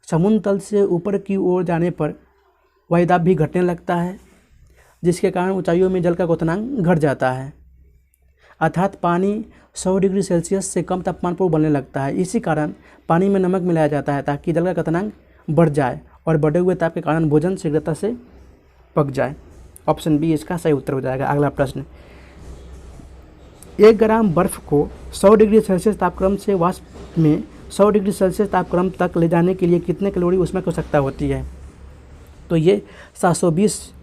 समुद्र तल से ऊपर की ओर जाने पर वायुदाब भी घटने लगता है, जिसके कारण ऊंचाइयों में जल का क्वथनांक घट जाता है। अर्थात पानी 100 डिग्री सेल्सियस से कम तापमान पर उबलने लगता है। इसी कारण पानी में नमक मिलाया जाता है ताकि जल का क्वथनांक बढ़ जाए और बढ़े हुए ताप के कारण भोजन शीघ्रता से पक जाए। ऑप्शन बी इसका सही उत्तर हो जाएगा। अगला प्रश्न, 1 ग्राम बर्फ को 100 डिग्री सेल्सियस तापक्रम से वाष्प में 100 डिग्री सेल्सियस तापक्रम तक ले जाने के लिए कितने कैलोरी ऊष्मा की आवश्यकता होती है? तो ये 720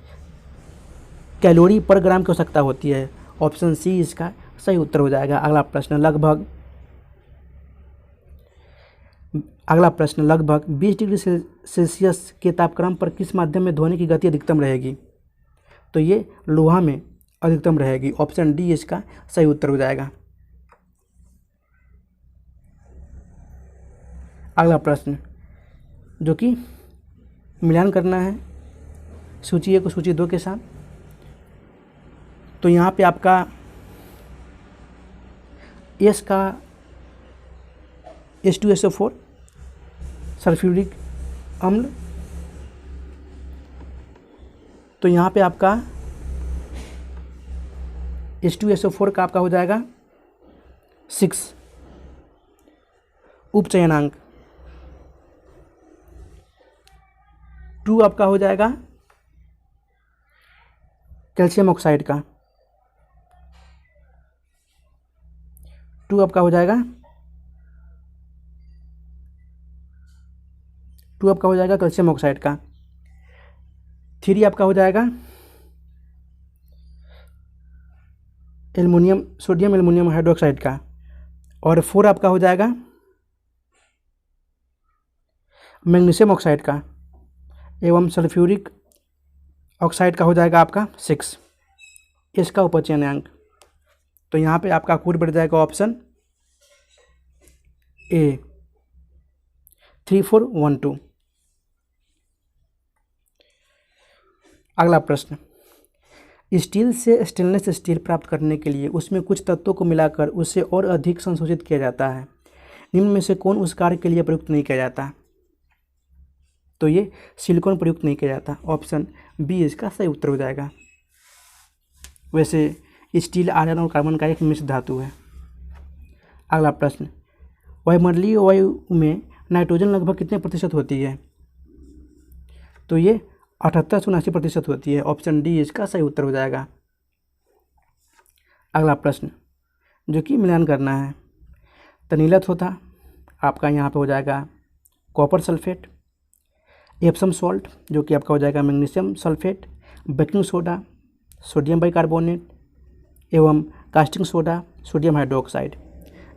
कैलोरी पर ग्राम की आवश्यकता होती है। ऑप्शन सी इसका सही उत्तर हो जाएगा। अगला प्रश्न, लगभग 20 डिग्री सेल्सियस के तापक्रम पर किस माध्यम में ध्वनि की गति अधिकतम रहेगी? तो ये लोहा में अधिकतम रहेगी। ऑप्शन डी इसका सही उत्तर हो जाएगा। अगला प्रश्न, जो कि मिलान करना है सूची 1 को सूची 2 के साथ। तो यहाँ पे आपका एस का H2SO4 सल्फ्यूरिक अम्ल, तो यहाँ पे आपका H2SO4 का आपका हो जाएगा 6 उपचयनांक। 2 आपका हो जाएगा कैल्शियम ऑक्साइड का। 2 आपका हो जाएगा कैल्शियम ऑक्साइड का। 3 आपका हो जाएगा सोडियम एल्युमिनियम हाइड्रोक्साइड का। और 4 आपका हो जाएगा मैग्नीशियम ऑक्साइड का एवं सल्फ्यूरिक ऑक्साइड का हो जाएगा आपका 6 इसका उपचयनांक। तो यहाँ पे आपका कोड बढ़ जाएगा ऑप्शन ए 3412। अगला प्रश्न, स्टील से स्टेनलेस स्टील प्राप्त करने के लिए उसमें कुछ तत्वों को मिलाकर उसे और अधिक संशोधित किया जाता है। निम्न में से कौन उस कार्य के लिए प्रयुक्त नहीं किया जाता? तो ये सिलिकॉन प्रयुक्त नहीं किया जाता। ऑप्शन बी इसका सही उत्तर हो जाएगा। वैसे स्टील आयरन और कार्बन का एक मिश्र धातु है। अगला प्रश्न, वायुमंडलीय वायु में नाइट्रोजन लगभग कितने प्रतिशत होती है? तो ये 78 से 79% होती है। ऑप्शन डी इसका सही उत्तर हो जाएगा। अगला प्रश्न, जो कि मिलान करना है, तनीलत होता आपका यहाँ पे हो जाएगा कॉपर सल्फेट, एप्सम सॉल्ट जो कि आपका हो जाएगा magnesium sulphate, baking soda sodium bicarbonate एवं कास्टिंग सोडा सोडियम हाइड्रोक्साइड।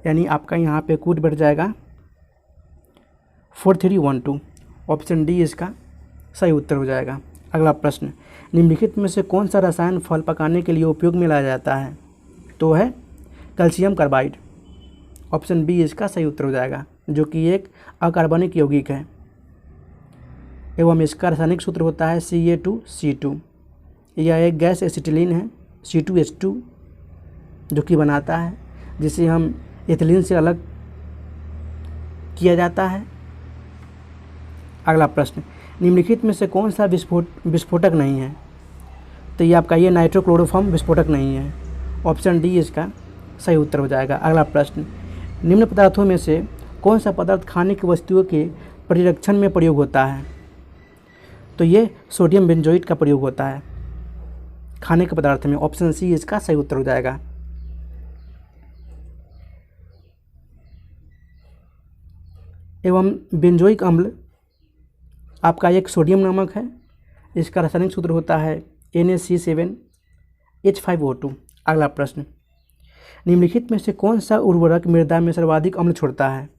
यानी आपका यहाँ पे कोड बढ़ जाएगा 4312। ऑप्शन डी इसका सही उत्तर हो जाएगा। अगला प्रश्न, निम्नलिखित में से कौन सा रसायन फल पकाने के लिए उपयोग में लाया जाता है? तो है कैल्शियम कार्बाइड। ऑप्शन बी इसका सही उत्तर हो जाएगा, जो कि एक अकार्बनिक यौगिक है एवं इसका रासायनिक सूत्र होता है Ca2C2। यह एक गैस एसिटिलीन है C2H2 जो कि बनाता है, जिसे हम एथिलीन से अलग किया जाता है। अगला प्रश्न, निम्नलिखित में से कौन सा विस्फोटक नहीं है? तो ये आपका ये नाइट्रोक्लोरोफॉर्म विस्फोटक नहीं है। ऑप्शन डी इसका सही उत्तर हो जाएगा। अगला प्रश्न, निम्न पदार्थों में से कौन सा पदार्थ खाने की वस्तुओं के परिरक्षण में प्रयोग होता है? तो ये सोडियम बेंजोइट का प्रयोग होता है खाने के पदार्थ में। ऑप्शन सी इसका सही उत्तर हो जाएगा। एवं बेंजोइक अम्ल आपका एक सोडियम नमक है, इसका रासायनिक सूत्र होता है NaC7H5O2। अगला प्रश्न, निम्नलिखित में से कौन सा उर्वरक मृदा में सर्वाधिक अम्ल छोड़ता है?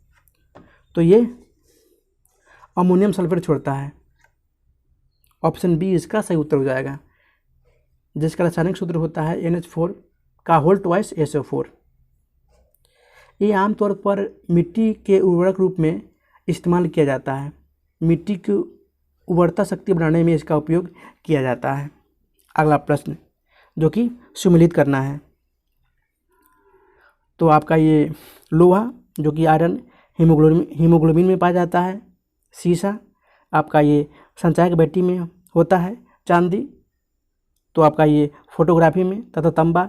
तो ये अमोनियम सल्फेट छोड़ता है। ऑप्शन बी इसका सही उत्तर हो जाएगा, जिसका रासायनिक सूत्र होता है NH4 का होल ट्वाइस SO4। ये आमतौर पर मिट्टी के उर्वरक रूप में इस्तेमाल किया जाता है। मिट्टी की उर्वरता शक्ति बढ़ाने में इसका उपयोग किया जाता है। अगला प्रश्न, जो कि सुमेलित करना है, तो आपका ये लोहा जो कि आयरन हीमोग्लोबिन में पाया जाता है। सीसा आपका ये संचायक बैटरी में होता है। चांदी तो आपका ये फोटोग्राफी में, तथा तांबा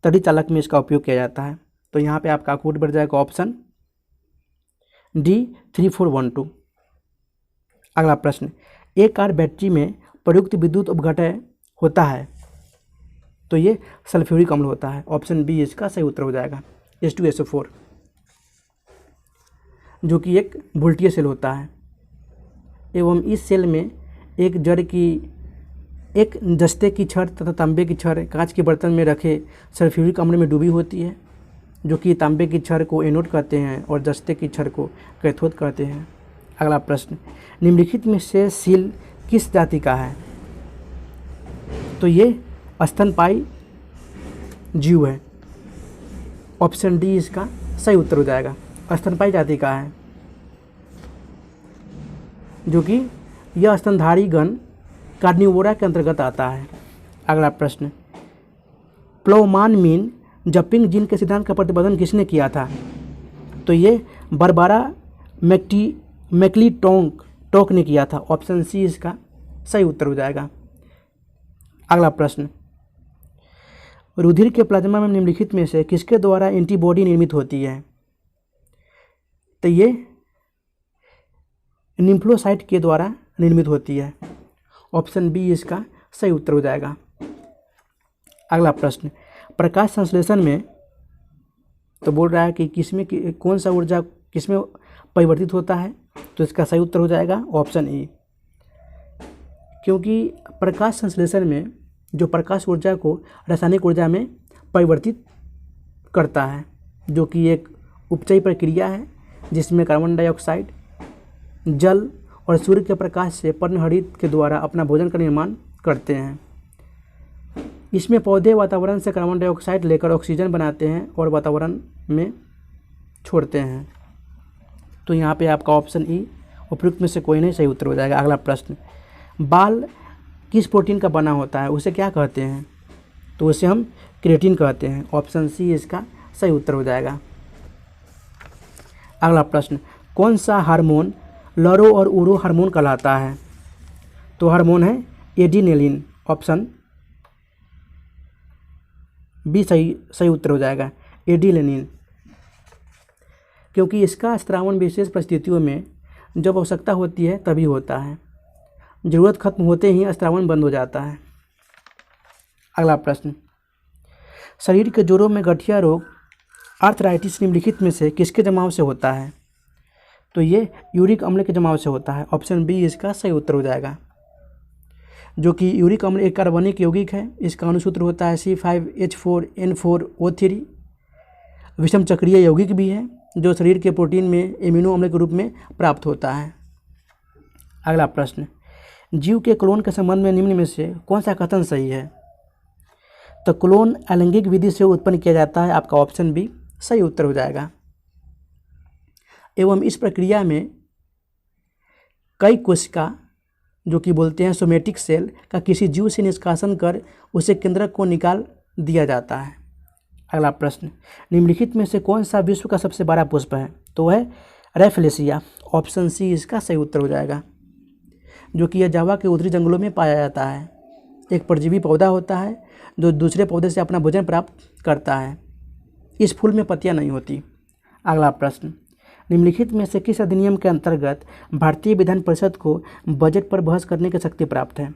तड़ी चालक में इसका उपयोग किया जाता है। तो यहाँ पे आपका कोड बढ़ जाएगा ऑप्शन डी 3412। अगला प्रश्न, एक कार बैटरी में प्रयुक्त विद्युत अपघटय होता है तो ये सल्फ्यूरिक अम्ल होता है। ऑप्शन बी इसका सही उत्तर हो जाएगा H2SO4, जो कि एक वोल्टीय सेल होता है एवं इस सेल में एक जड़ की एक जस्ते की छड़ तथा तांबे की छड़ कांच के बर्तन में रखे सल्फ्यूरिक अम्ल में डूबी होती है, जो कि तांबे की छड़ को एनोड कहते हैं और जस्ते की छड़ को कैथोड कहते हैं। अगला प्रश्न, निम्नलिखित में से सील किस जाति का है? तो ये स्तनपायी जीव है। ऑप्शन डी इसका सही उत्तर हो जाएगा, स्तनपायी जाति का है, जो कि यह स्तनधारी गण कार्निवोरा के अंतर्गत आता है। अगला प्रश्न, प्लोमान मीन जंपिंग जीन के सिद्धांत का प्रतिपादन किसने किया था? तो ये बारबारा मैक्लीटोक ने किया था। ऑप्शन सी इसका सही उत्तर हो जाएगा। अगला प्रश्न, रुधिर के प्लाज्मा में निम्नलिखित में से किसके द्वारा एंटीबॉडी निर्मित होती है? तो ये लिम्फोसाइट के द्वारा निर्मित होती है। ऑप्शन बी इसका सही उत्तर हो जाएगा। अगला प्रश्न, प्रकाश संश्लेषण में तो बोल रहा है कि किसमें कौन सा ऊर्जा किसमें परिवर्तित होता है? तो इसका सही उत्तर हो जाएगा ऑप्शन ए, क्योंकि प्रकाश संश्लेषण में जो प्रकाश ऊर्जा को रासायनिक ऊर्जा में परिवर्तित करता है, जो कि एक उपचयी प्रक्रिया है जिसमें कार्बन डाइऑक्साइड, जल और सूर्य के प्रकाश से पर्णहरित के द्वारा अपना भोजन का निर्माण करते हैं। इसमें पौधे वातावरण से कार्बन डाइऑक्साइड लेकर ऑक्सीजन बनाते हैं और वातावरण में छोड़ते हैं। तो यहाँ पे आपका ऑप्शन ई उपयुक्त में से कोई नहीं सही उत्तर हो जाएगा। अगला प्रश्न, बाल किस प्रोटीन का बना होता है, उसे क्या कहते हैं? तो उसे हम क्रिएटिन कहते हैं। ऑप्शन सी इसका सही उत्तर हो जाएगा। अगला प्रश्न, कौन सा हार्मोन लरो और उरो हार्मोन कहलाता है? तो हार्मोन है एडिनेलिन। ऑप्शन बी सही उत्तर हो जाएगा, एडिलेनिन, क्योंकि इसका स्त्रावन विशेष परिस्थितियों में जब आवश्यकता होती है तभी होता है, ज़रूरत खत्म होते ही स्त्रावन बंद हो जाता है। अगला प्रश्न, शरीर के जोड़ों में गठिया रोग आर्थराइटिस निम्नलिखित में से किसके जमाव से होता है? तो ये यूरिक अम्ल के जमाव से होता है। ऑप्शन बी इसका सही उत्तर हो जाएगा, जो कि यूरिक अम्ल एक कार्बनिक यौगिक है। इसका अनुसूत्र होता है C5H4N4O3। विषम चक्रीय यौगिक भी है जो शरीर के प्रोटीन में एमिनो अम्ल के रूप में प्राप्त होता है। अगला प्रश्न, जीव के क्लोन के संबंध में निम्न में से कौन सा कथन सही है? तो क्लोन अलैंगिक विधि से उत्पन्न किया जाता है। आपका ऑप्शन बी सही उत्तर हो जाएगा। एवं इस प्रक्रिया में कई कोशिका, जो कि बोलते हैं सोमेटिक सेल, का किसी जीव से निष्कासन कर उसे केंद्रक को निकाल दिया जाता है। अगला प्रश्न, निम्नलिखित में से कौन सा विश्व का सबसे बड़ा पुष्प है? तो है रेफलेसिया। ऑप्शन सी इसका सही उत्तर हो जाएगा, जो कि यह जावा के उत्तरी जंगलों में पाया जाता है। एक परजीवी पौधा होता है जो दूसरे पौधे से अपना भोजन प्राप्त करता है। इस फूल में पत्तियां नहीं होती। अगला प्रश्न, निम्नलिखित में से किस अधिनियम के अंतर्गत भारतीय विधान परिषद को बजट पर बहस करने की शक्ति प्राप्त है?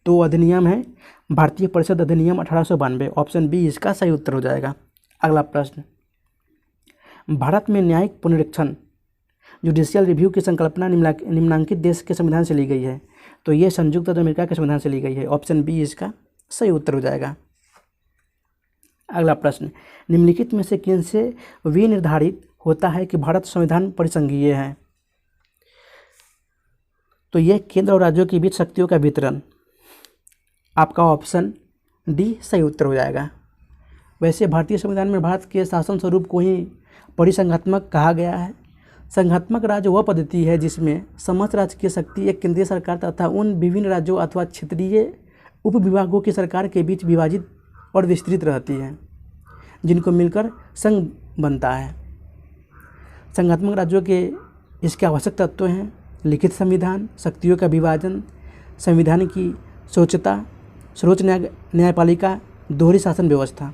तो अधिनियम है भारतीय परिषद अधिनियम 1892। ऑप्शन बी इसका सही उत्तर हो जाएगा। अगला प्रश्न, भारत में न्यायिक पुनरीक्षण जुडिशियल रिव्यू की संकल्पना निम्नांकित देश के संविधान से ली गई है। तो ये संयुक्त राज्य अमेरिका के संविधान से ली गई है। ऑप्शन बी इसका सही उत्तर हो जाएगा। अगला प्रश्न, निम्नलिखित में से किन से विनिर्धारित होता है कि भारत संविधान परिसंघीय है? तो यह केंद्र और राज्यों के बीच शक्तियों का वितरण। आपका ऑप्शन डी सही उत्तर हो जाएगा। वैसे भारतीय संविधान में भारत के शासन स्वरूप को ही परिसंघात्मक कहा गया है। संघात्मक राज्य वह पद्धति है जिसमें समस्त राज्य की शक्ति एक केंद्रीय सरकार तथा उन विभिन्न राज्यों अथवा क्षेत्रीय उपविभागों की सरकार के बीच विभाजित और विस्तृत रहती है, जिनको मिलकर संघ बनता है। संघात्मक राज्यों के इसके आवश्यक तत्व हैं लिखित संविधान, शक्तियों का विभाजन, संविधान की स्वच्छता, सर्वोच्च न्यायपालिका, दोहरी शासन व्यवस्था।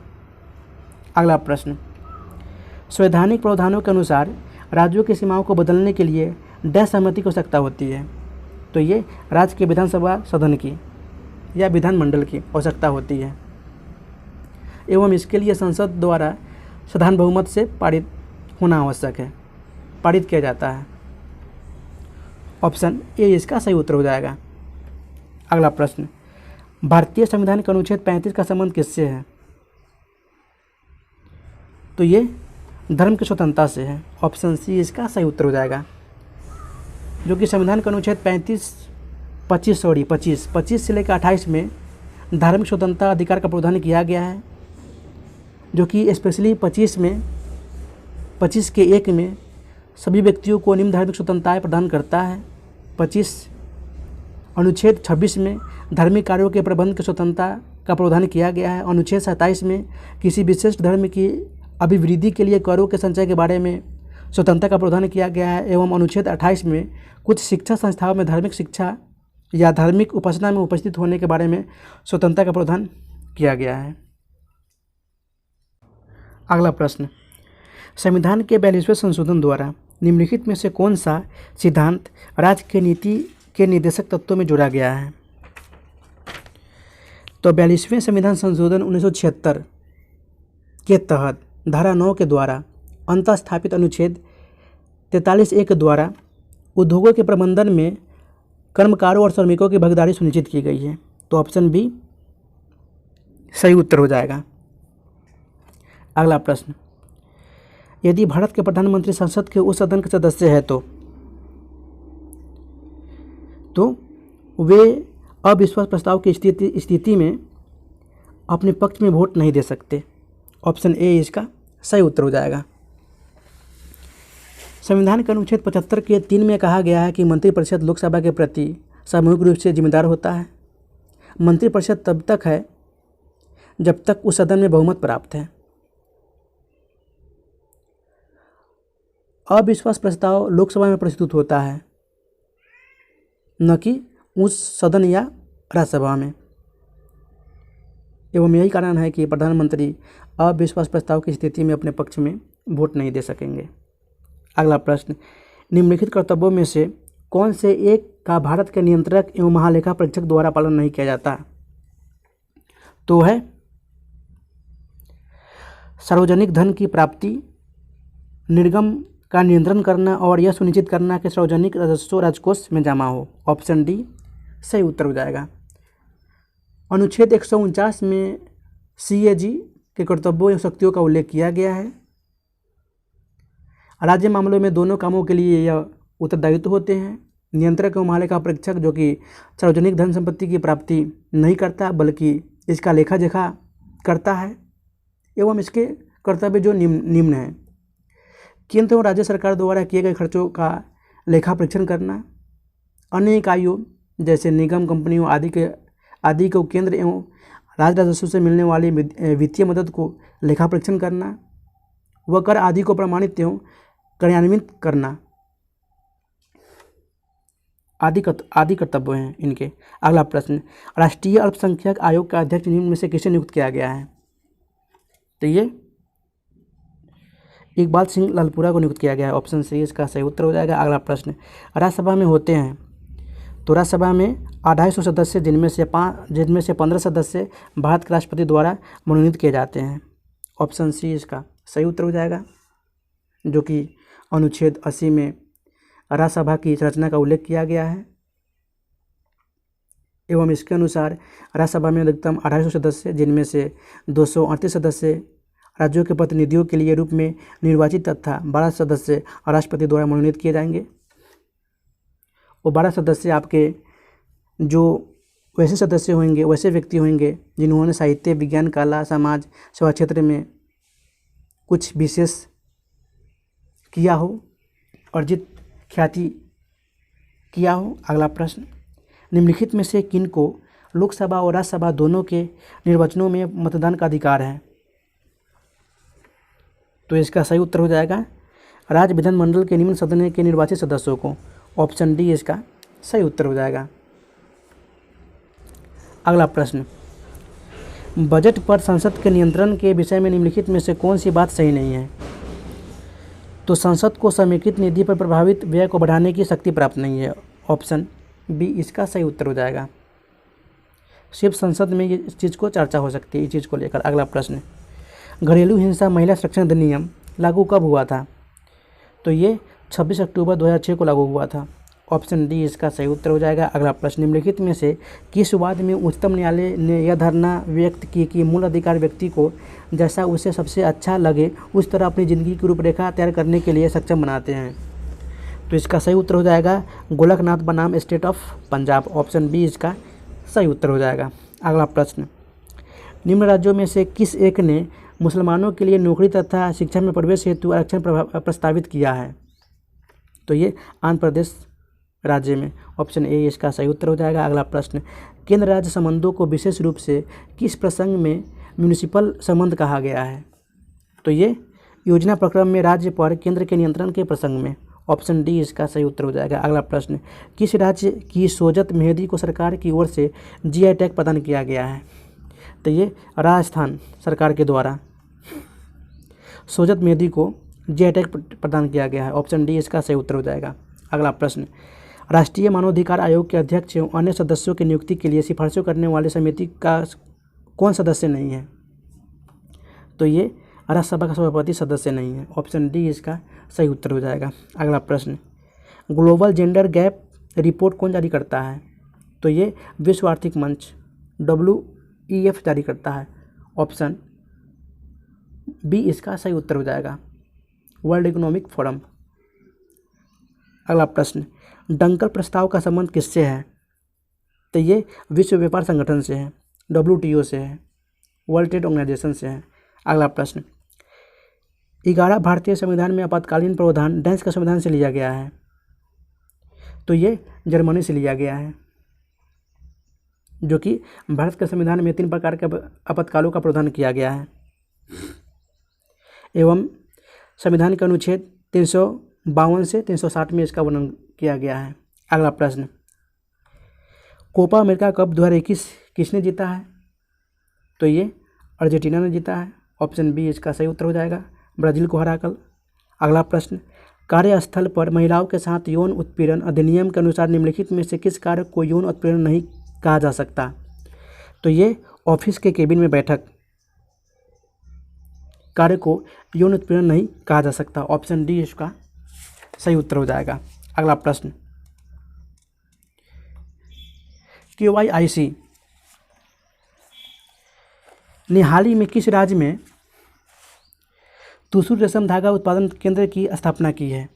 अगला प्रश्न, संवैधानिक प्रावधानों के अनुसार राज्यों की सीमाओं को बदलने के लिए डैश सहमति की आवश्यकता होती है। तो ये राज्य के विधानसभा सदन की या विधानमंडल की आवश्यकता होती है एवं इसके लिए संसद द्वारा साधारण बहुमत से पारित होना आवश्यक है, पारित किया जाता है। ऑप्शन ए इसका सही उत्तर हो जाएगा। अगला प्रश्न, भारतीय संविधान के अनुच्छेद 35 का संबंध किससे है? तो ये धर्म की स्वतंत्रता से है। ऑप्शन सी इसका सही उत्तर हो जाएगा, जो कि संविधान का अनुच्छेद 25 से लेकर 28 में धार्मिक स्वतंत्रता अधिकार का प्रावधान किया गया है, जो कि स्पेशली 25 के 1 में सभी व्यक्तियों को निम्न धार्मिक स्वतंत्रताएं प्रदान करता है। अनुच्छेद 26 में धार्मिक कार्यों के प्रबंध की स्वतंत्रता का प्रावधान किया गया है। अनुच्छेद 27 में किसी विशेष धर्म की अभिवृद्धि के लिए करों के संचय के बारे में स्वतंत्रता का प्रावधान किया गया है एवं अनुच्छेद 28 में कुछ शिक्षा संस्थाओं में धार्मिक शिक्षा या धार्मिक उपासना में उपस्थित होने के बारे में स्वतंत्रता का प्रावधान किया गया है। अगला प्रश्न, संविधान के 42वें संशोधन द्वारा निम्नलिखित में से कौन सा सिद्धांत राज्य के नीति के निर्देशक तत्वों में जोड़ा गया है? तो 42वें संविधान संशोधन 1976 के तहत धारा 9 के द्वारा अंतः स्थापित अनुच्छेद 43(1) के द्वारा उद्योगों के प्रबंधन में कर्मकारों और श्रमिकों की भागीदारी सुनिश्चित की गई है। तो ऑप्शन बी सही उत्तर हो जाएगा। अगला प्रश्न, यदि भारत के प्रधानमंत्री संसद के उस सदन के सदस्य है तो वे अविश्वास प्रस्ताव की स्थिति में अपने पक्ष में वोट नहीं दे सकते। ऑप्शन ए इसका सही उत्तर हो जाएगा। संविधान के अनुच्छेद 75 के 3 में कहा गया है कि मंत्रिपरिषद लोकसभा के प्रति सामूहिक रूप से जिम्मेदार होता है। मंत्रिपरिषद तब तक है जब तक उस सदन में बहुमत प्राप्त है। अविश्वास प्रस्ताव लोकसभा में प्रस्तुत होता है, न कि उस सदन या राज्यसभा में, एवं यही कारण है कि प्रधानमंत्री अविश्वास प्रस्ताव की स्थिति में अपने पक्ष में वोट नहीं दे सकेंगे। अगला प्रश्न, निम्नलिखित कर्तव्यों में से कौन से एक का भारत के नियंत्रक एवं महालेखा परीक्षक द्वारा पालन नहीं किया जाता? तो है सार्वजनिक धन की प्राप्ति, निर्गम का नियंत्रण करना और यह सुनिश्चित करना कि सार्वजनिक राजस्व राजकोष में जमा हो। ऑप्शन डी सही उत्तर हो जाएगा। अनुच्छेद 149 में CAG के कर्तव्यों एवं शक्तियों का उल्लेख किया गया है। राज्य मामलों में दोनों कामों के लिए यह उत्तरदायित्व होते हैं। नियंत्रक एवं महालेखा परीक्षक जो कि सार्वजनिक धन संपत्ति की प्राप्ति नहीं करता बल्कि इसका लेखा जोखा करता है एवं इसके कर्तव्य जो निम्न है: केंद्र एवं राज्य सरकार द्वारा किए गए खर्चों का लेखा परीक्षण करना, अन्य इकाइयों जैसे निगम, कंपनियों आदि को केंद्र एवं राज्य राजस्व से मिलने वाली वित्तीय मदद को लेखा परीक्षण करना, व कर आदि को प्रमाणित एवं कार्यान्वित करना आदि कर्तव्य हैं इनके। अगला प्रश्न, राष्ट्रीय अल्पसंख्यक आयोग का अध्यक्ष निम्न में से किसे नियुक्त किया गया है? तो ये इकबाल सिंह लालपुरा को नियुक्त किया गया है। ऑप्शन सी इसका सही उत्तर हो जाएगा। अगला प्रश्न, राज्यसभा में होते हैं तो राज्यसभा में 250 सदस्य जिनमें से 15 सदस्य भारत के राष्ट्रपति द्वारा मनोनीत किए जाते हैं। ऑप्शन सी इसका सही उत्तर हो जाएगा, जो कि अनुच्छेद 80 में राज्यसभा की संरचना का उल्लेख किया गया है एवं इसके अनुसार राज्यसभा में अधिकतम 250 सदस्य जिनमें से 238 सदस्य राज्यों के प्रतिनिधियों के लिए रूप में निर्वाचित तथा 12 सदस्य राष्ट्रपति द्वारा मनोनीत किए जाएंगे। वो 12 सदस्य आपके जो वैसे सदस्य होंगे, वैसे व्यक्ति होंगे जिन्होंने साहित्य, विज्ञान, कला, समाज सेवा क्षेत्र में कुछ विशेष किया हो, अर्जित ख्याति किया हो। अगला प्रश्न, निम्नलिखित में से किन को लोकसभा और राज्यसभा दोनों के निर्वाचनों में मतदान का अधिकार है? तो इसका सही उत्तर हो जाएगा राज्य विधानमंडल के निम्न सदन के निर्वाचित सदस्यों को। ऑप्शन डी इसका सही उत्तर हो जाएगा। अगला प्रश्न, बजट पर संसद के नियंत्रण के विषय में निम्नलिखित में से कौन सी बात सही नहीं है? तो संसद को समेकित निधि पर प्रभावित व्यय को बढ़ाने की शक्ति प्राप्त नहीं है। ऑप्शन बी इसका सही उत्तर हो जाएगा। सिर्फ संसद में ये इस चीज़ को चर्चा हो सकती है, इस चीज़ को लेकर। अगला प्रश्न, घरेलू हिंसा महिला संरक्षण अधिनियम लागू कब हुआ था? तो ये 26 अक्टूबर 2006 को लागू हुआ था। ऑप्शन डी इसका सही उत्तर हो जाएगा। अगला प्रश्न, निम्नलिखित में से किस वाद में उच्चतम न्यायालय ने यह धारणा व्यक्त की कि मूल अधिकार व्यक्ति को जैसा उसे सबसे अच्छा लगे उस तरह अपनी ज़िंदगी की रूपरेखा तैयार करने के लिए सक्षम बनाते हैं? तो इसका सही उत्तर हो जाएगा गोलकनाथ बनाम state of Punjab. Option B इसका सही उत्तर हो जाएगा। अगला प्रश्न, निम्न राज्यों में से किस एक ने मुसलमानों के लिए नौकरी तथा शिक्षा में प्रवेश हेतु आरक्षण प्रस्तावित किया है? तो ये आंध्र प्रदेश राज्य में। ऑप्शन ए इसका सही उत्तर हो जाएगा। अगला प्रश्न, केंद्र राज्य संबंधों को विशेष रूप से किस प्रसंग में म्यूनिसिपल संबंध कहा गया है? तो ये योजना प्रक्रम में राज्य पर केंद्र के नियंत्रण के प्रसंग में। ऑप्शन डी इसका सही उत्तर हो जाएगा। अगला प्रश्न, किस राज्य की सोजत मेहंदी को सरकार की ओर से जीआई टैग प्रदान किया गया है? तो ये राजस्थान सरकार के द्वारा सोजत मेहंदी को जीआई टैग प्रदान किया गया है। ऑप्शन डी इसका सही उत्तर हो जाएगा। अगला प्रश्न, राष्ट्रीय मानवाधिकार आयोग के अध्यक्ष एवं अन्य सदस्यों की नियुक्ति के लिए सिफारिशें करने वाले समिति का कौन सदस्य नहीं है? तो ये राज्यसभा का सभापति सदस्य नहीं है। ऑप्शन डी इसका सही उत्तर हो जाएगा। अगला प्रश्न, ग्लोबल जेंडर गैप रिपोर्ट कौन जारी करता है? तो ये विश्व आर्थिक मंच WEF जारी करता है। ऑप्शन बी इसका सही उत्तर हो जाएगा, वर्ल्ड इकोनॉमिक फोरम। अगला प्रश्न, डंकल प्रस्ताव का संबंध किससे है? तो ये विश्व व्यापार संगठन से है, WTO से है, वर्ल्ड ट्रेड ऑर्गेनाइजेशन से है। अगला प्रश्न, 11 भारतीय संविधान में आपातकालीन प्रावधान डैश का संविधान से लिया गया है? तो ये जर्मनी से लिया गया है, जो कि भारत के संविधान में 3 प्रकार के आपातकालों का प्रावधान किया गया है एवं संविधान के अनुच्छेद 352 से 360 में इसका वर्णन किया गया है। अगला प्रश्न, कोपा अमेरिका कप 2021 किसने जीता है? तो ये अर्जेंटीना ने जीता है। ऑप्शन बी इसका सही उत्तर हो जाएगा, ब्राज़ील को हराकर। अगला प्रश्न, कार्यस्थल पर महिलाओं के साथ यौन उत्पीड़न अधिनियम के अनुसार निम्नलिखित में से किस कार्य को यौन उत्पीड़न नहीं कहा जा सकता? तो ये ऑफिस के केबिन में बैठक कार्य को यौन उत्पीड़न नहीं कहा जा सकता। ऑप्शन डी इसका सही उत्तर हो जाएगा। अगला प्रश्न, KYIC ने हाल ही में किस राज्य में तुसुर रेशम धागा उत्पादन केंद्र की स्थापना की है?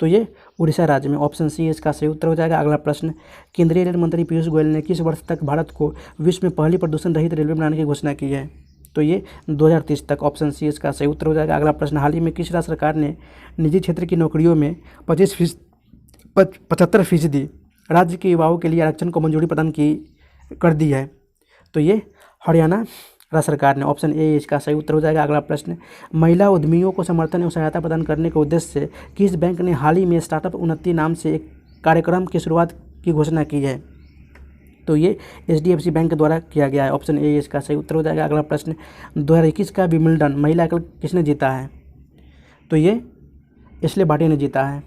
तो ये उड़ीसा राज्य में। ऑप्शन सी इसका सही उत्तर हो जाएगा। अगला प्रश्न, केंद्रीय रेल मंत्री पीयूष गोयल ने किस वर्ष तक भारत को विश्व में पहली प्रदूषण रहित रेलवे बनाने की घोषणा की है? तो ये 2030 तक। ऑप्शन सी इसका सही उत्तर हो जाएगा। अगला प्रश्न, हाल ही में किस राज्य सरकार ने निजी क्षेत्र की नौकरियों में 75% राज्य के युवाओं के लिए आरक्षण को मंजूरी प्रदान कर दी है? तो ये हरियाणा राज्य सरकार ने। ऑप्शन ए इसका सही उत्तर हो जाएगा। अगला प्रश्न, महिला उद्यमियों को समर्थन एवं सहायता प्रदान करने के उद्देश्य से किस बैंक ने हाल ही में स्टार्टअप उन्नति नाम से एक कार्यक्रम की शुरुआत की घोषणा की है? तो ये HDFC बैंक के द्वारा किया गया है। ऑप्शन ए इसका सही उत्तर हो जाएगा। अगला प्रश्न, 2021 का विंबलडन महिला एकल किसने जीता है? तो ये एशले बार्टी ने जीता है।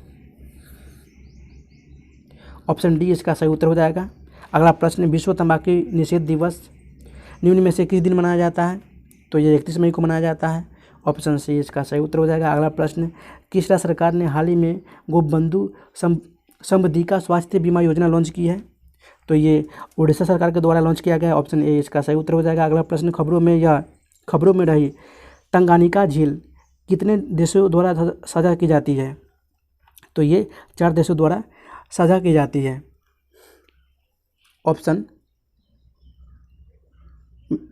ऑप्शन डी इसका सही उत्तर हो जाएगा। अगला प्रश्न, विश्व तंबाकू निषेध दिवस निम्न में से किस दिन मनाया जाता है? तो ये 31 मई को मनाया जाता है। ऑप्शन सी इसका सही उत्तर हो जाएगा। अगला प्रश्न, किस राज्य सरकार ने हाल ही में गोपबंधु समबधिका स्वास्थ्य बीमा योजना लॉन्च की है? तो ये उड़ीसा सरकार के द्वारा लॉन्च किया गया है। ऑप्शन ए इसका सही उत्तर हो जाएगा। अगला प्रश्न, खबरों में रही तंगानिका झील कितने देशों द्वारा साझा की जाती है? तो ये 4 देशों द्वारा साझा की जाती है। ऑप्शन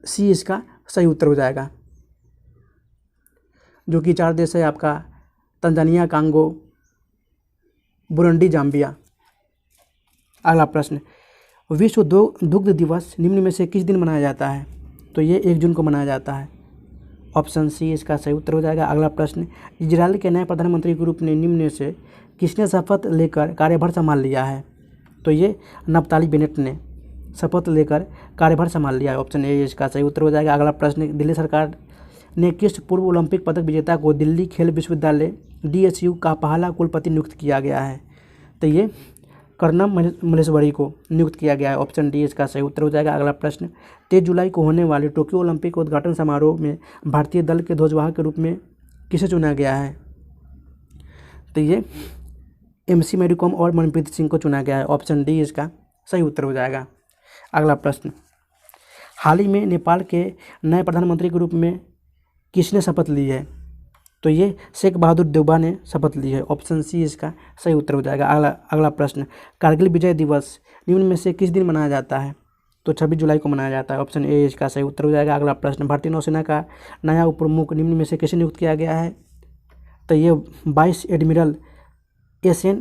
सी इसका सही उत्तर हो जाएगा, जो कि 4 देश है आपका तंजानिया, कांगो, बुरुंडी, जाम्बिया। अगला प्रश्न, विश्व दुग्ध दिवस निम्न में से किस दिन मनाया जाता है? तो ये 1 जून को मनाया जाता है। ऑप्शन सी इसका सही उत्तर हो जाएगा। अगला प्रश्न, इजराइल के नए प्रधानमंत्री के रूप में निम्न में से किसने शपथ लेकर कार्यभार संभाल लिया है? तो ये नफ्ताली बेनेट ने शपथ लेकर कार्यभार संभाल लिया है। ऑप्शन ए इसका सही उत्तर हो जाएगा। अगला प्रश्न, दिल्ली सरकार ने किस पूर्व ओलंपिक पदक विजेता को दिल्ली खेल विश्वविद्यालय DSU का पहला कुलपति नियुक्त किया गया है? तो ये कर्णम मल्लेश्वरी को नियुक्त किया गया है। ऑप्शन डी इसका सही उत्तर हो जाएगा। अगला प्रश्न, 23 जुलाई को होने वाले टोक्यो ओलंपिक उद्घाटन समारोह में भारतीय दल के ध्वजवाहक के रूप में किसे चुना गया है? तो ये MC मैरी कॉम और मनप्रीत सिंह को चुना गया है। ऑप्शन डी इसका सही उत्तर हो जाएगा। अगला प्रश्न, हाल ही में नेपाल के नए प्रधानमंत्री के रूप में किसने शपथ ली है? तो ये शेख बहादुर देउबा ने शपथ ली है। ऑप्शन सी इसका सही उत्तर हो जाएगा। अगला प्रश्न, कारगिल विजय दिवस निम्न में से किस दिन मनाया जाता है? तो 26 जुलाई को मनाया जाता है। ऑप्शन ए इसका सही उत्तर हो जाएगा। अगला प्रश्न, भारतीय नौसेना का नया उप प्रमुख निम्न में से किसे नियुक्त किया गया है? तो ये वाइस एडमिरल SN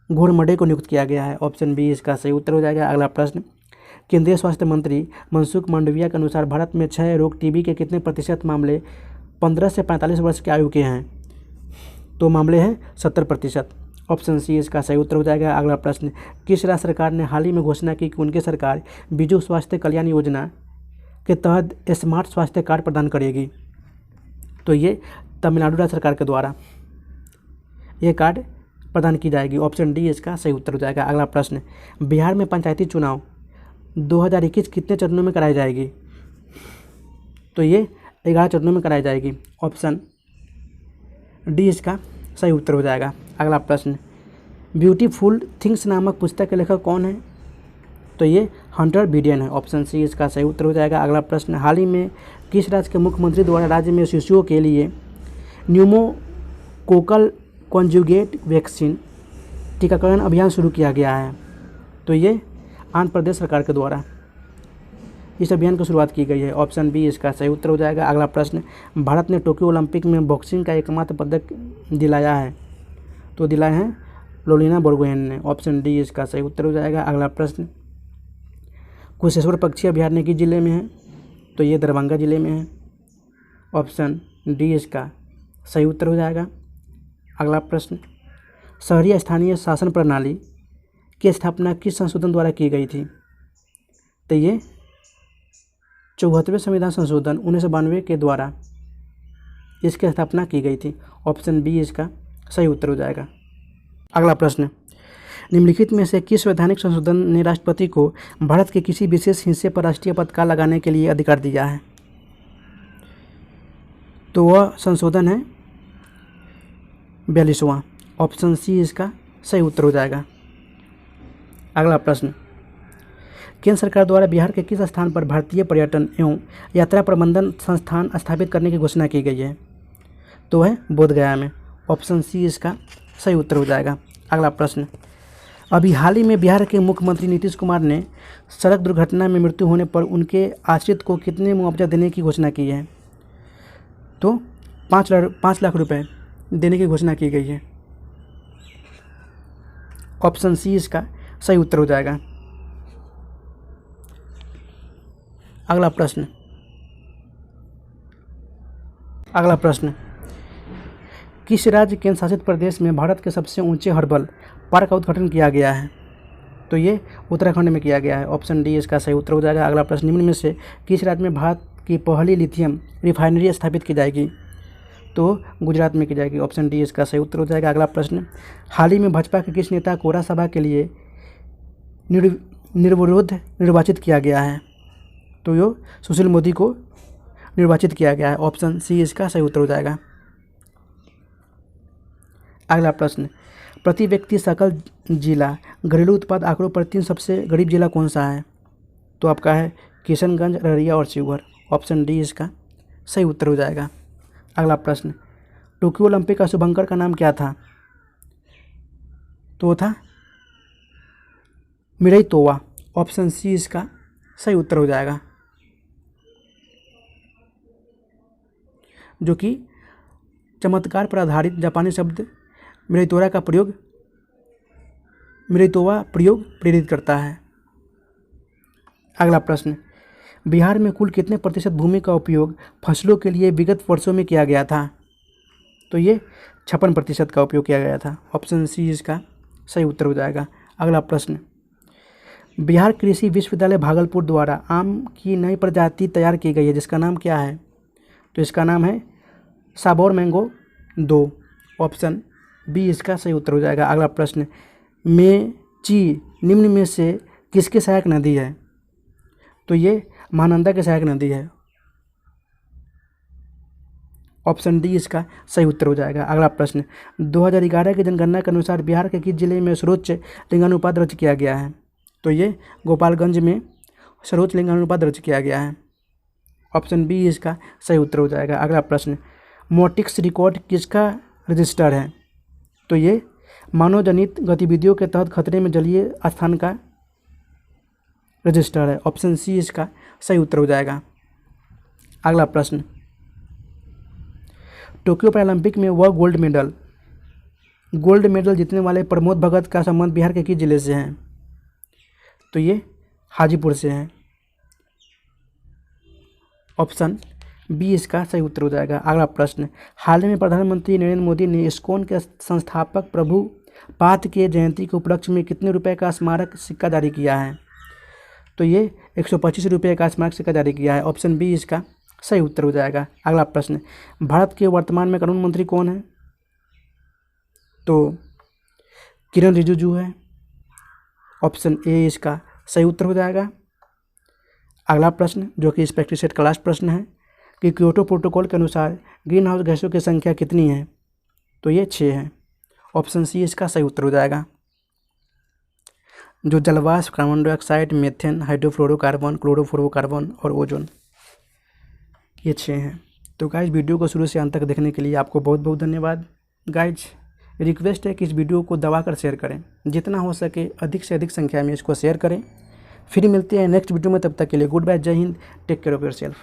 घोड़मडे को नियुक्त किया गया है। ऑप्शन बी इसका सही उत्तर हो जाएगा। अगला प्रश्न, केंद्रीय स्वास्थ्य मंत्री मनसुख मांडविया के अनुसार भारत में क्षय रोग TB के कितने प्रतिशत मामले 15 से 45 वर्ष की आयु के हैं? तो मामले हैं 70%। ऑप्शन सी इसका सही उत्तर हो जाएगा। अगला प्रश्न, किस राज्य सरकार ने हाल ही में घोषणा की कि उनकी सरकार बिजू स्वास्थ्य कल्याण योजना के तहत स्मार्ट स्वास्थ्य कार्ड प्रदान करेगी? तो ये तमिलनाडु राज्य सरकार के द्वारा ये कार्ड प्रदान की जाएगी। ऑप्शन डी इसका सही उत्तर हो जाएगा। अगला प्रश्न, बिहार में पंचायती चुनाव 2021 कितने चरणों में कराई जाएगी? तो ये 11 चरणों में कराई जाएगी। ऑप्शन डी इसका सही उत्तर हो जाएगा। अगला प्रश्न, ब्यूटीफुल थिंग्स नामक पुस्तक के लेखक कौन है? तो ये हंटर बिडेन है। ऑप्शन सी इसका सही उत्तर हो जाएगा। अगला प्रश्न, हाल ही में किस राज्य के मुख्यमंत्री द्वारा राज्य में शिशुओं के लिए न्यूमोकोकल कॉन्जुगेट वैक्सीन टीकाकरण अभियान शुरू किया गया है? तो ये आंध्र प्रदेश सरकार के द्वारा इस अभियान की शुरुआत की गई है। ऑप्शन बी इसका सही उत्तर हो जाएगा। अगला प्रश्न, भारत ने टोक्यो ओलंपिक में बॉक्सिंग का एकमात्र पदक दिलाया है? तो दिलाए हैं लोलिना बोरगोहेन ने। ऑप्शन डी इसका सही उत्तर हो जाएगा। अगला प्रश्न, कुशेश्वर पक्षी अभयारण्य किस जिले में है? तो ये दरभंगा जिले में है। ऑप्शन डी इसका सही उत्तर हो जाएगा। अगला प्रश्न, शहरी स्थानीय शासन प्रणाली की स्थापना किस संशोधन द्वारा की गई थी? तो ये 74वें संविधान संशोधन 1992 के द्वारा इसकी स्थापना की गई थी। ऑप्शन बी इसका सही उत्तर हो जाएगा। अगला प्रश्न, निम्नलिखित में से किस वैधानिक संशोधन ने राष्ट्रपति को भारत के किसी विशेष हिस्से पर राष्ट्रीय पताका लगाने के लिए अधिकार दिया है? तो वह संशोधन है 42वां। ऑप्शन सी इसका सही उत्तर हो जाएगा। अगला प्रश्न, केंद्र सरकार द्वारा बिहार के किस स्थान पर भारतीय पर्यटन एवं यात्रा प्रबंधन संस्थान स्थापित करने की घोषणा की गई है? तो है बोधगया में। ऑप्शन सी इसका सही उत्तर हो जाएगा। अगला प्रश्न, अभी हाल ही में बिहार के मुख्यमंत्री नीतीश कुमार ने सड़क दुर्घटना में मृत्यु होने पर उनके आश्रित को कितने मुआवजा देने की घोषणा की है? तो 5 लाख रुपए देने की घोषणा की गई है। ऑप्शन सी इसका सही उत्तर हो जाएगा। अगला प्रश्न, किस राज्य केंद्र शासित प्रदेश में भारत के सबसे ऊंचे हर्बल पार्क का उद्घाटन किया गया है? तो ये उत्तराखंड में किया गया है। ऑप्शन डी इसका सही उत्तर हो जाएगा। अगला प्रश्न, निम्न में से किस राज्य में भारत की पहली लिथियम रिफाइनरी स्थापित की जाएगी? तो गुजरात में की जाएगी। ऑप्शन डी इसका सही उत्तर हो जाएगा। अगला प्रश्न, हाल ही में भाजपा के किस नेता को राज्यसभा के लिए निर्विरोध निर्वाचित किया गया है? तो यो सुशील मोदी को निर्वाचित किया गया है। ऑप्शन सी इसका सही उत्तर हो जाएगा। अगला प्रश्न, प्रति व्यक्ति सकल जिला घरेलू उत्पाद आंकड़ों पर 3 सबसे गरीब जिला कौन सा है? तो आपका है किशनगंज, अररिया और शिवहर। ऑप्शन डी इसका सही उत्तर हो जाएगा। अगला प्रश्न, टोक्यो ओलंपिक का शुभंकर का नाम क्या था? तो वो था मिरई तोवा। ऑप्शन सी इसका सही उत्तर हो जाएगा, जो कि चमत्कार पर आधारित जापानी शब्द मिरईतोवा प्रयोग प्रेरित करता है। अगला प्रश्न, बिहार में कुल कितने प्रतिशत भूमि का उपयोग फसलों के लिए विगत वर्षों में किया गया था? तो ये 56% का उपयोग किया गया था। ऑप्शन सी इसका सही उत्तर हो जाएगा। अगला प्रश्न, बिहार कृषि विश्वविद्यालय भागलपुर द्वारा आम की नई प्रजाति तैयार की गई है जिसका नाम क्या है? तो इसका नाम है साबौर मैंगो 2। ऑप्शन बी इसका सही उत्तर हो जाएगा। अगला प्रश्न, मेची निम्न में से किसकी सहायक नदी है? तो ये महानंदा की सहायक नदी है। ऑप्शन डी इसका सही उत्तर हो जाएगा। अगला प्रश्न, 2011 की जनगणना के अनुसार बिहार के किस जिले में सर्वोच्च लिंगानुपात दर्ज किया गया है? तो ये गोपालगंज में सर्वोच्च लिंगानुपात दर्ज किया गया है। ऑप्शन बी इसका सही उत्तर हो जाएगा। अगला प्रश्न, मोटिक्स रिकॉर्ड किसका रजिस्टर है? तो ये मानव जनित गतिविधियों के तहत खतरे में जलीय स्थान का रजिस्टर है। ऑप्शन सी इसका सही उत्तर हो जाएगा। अगला प्रश्न, टोक्यो पैरालंपिक में वह गोल्ड मेडल जीतने वाले प्रमोद भगत का संबंध बिहार के किस जिले से है? तो ये हाजीपुर से है। ऑप्शन बी इसका सही उत्तर हो जाएगा। अगला प्रश्न, हाल ही में प्रधानमंत्री नरेंद्र मोदी ने इस्कॉन के संस्थापक प्रभुपाद के जयंती के उपलक्ष्य में कितने रुपए का स्मारक सिक्का जारी किया है? तो ये 125 रुपये का स्मारक सिक्का जारी किया है। ऑप्शन बी इसका सही उत्तर हो जाएगा। अगला प्रश्न, भारत के वर्तमान में कानून मंत्री कौन है? तो किरण रिजिजू है। ऑप्शन ए इसका सही उत्तर हो जाएगा। अगला प्रश्न, जो कि इस प्रैक्टिस सेट का लास्ट प्रश्न है, कि क्योटो प्रोटोकॉल के अनुसार ग्रीन हाउस गैसों की संख्या कितनी है? तो ये 6 है। ऑप्शन सी इसका सही उत्तर हो जाएगा। जो जलवाष्प, carbon dioxide, methane, hydrofluorocarbon, chlorofluorocarbon और ओजोन, ये 6 हैं। तो गाइज वीडियो को शुरू से अंत तक देखने के लिए आपको बहुत बहुत धन्यवाद। गाइज रिक्वेस्ट है कि इस वीडियो को दबाकर शेयर करें, जितना हो सके अधिक से अधिक संख्या में इसको शेयर करें। फिर मिलते हैं नेक्स्ट वीडियो में, तब तक के लिए गुड बाय, जय हिंद, टेक केयर ऑफ़ योरसेल्फ।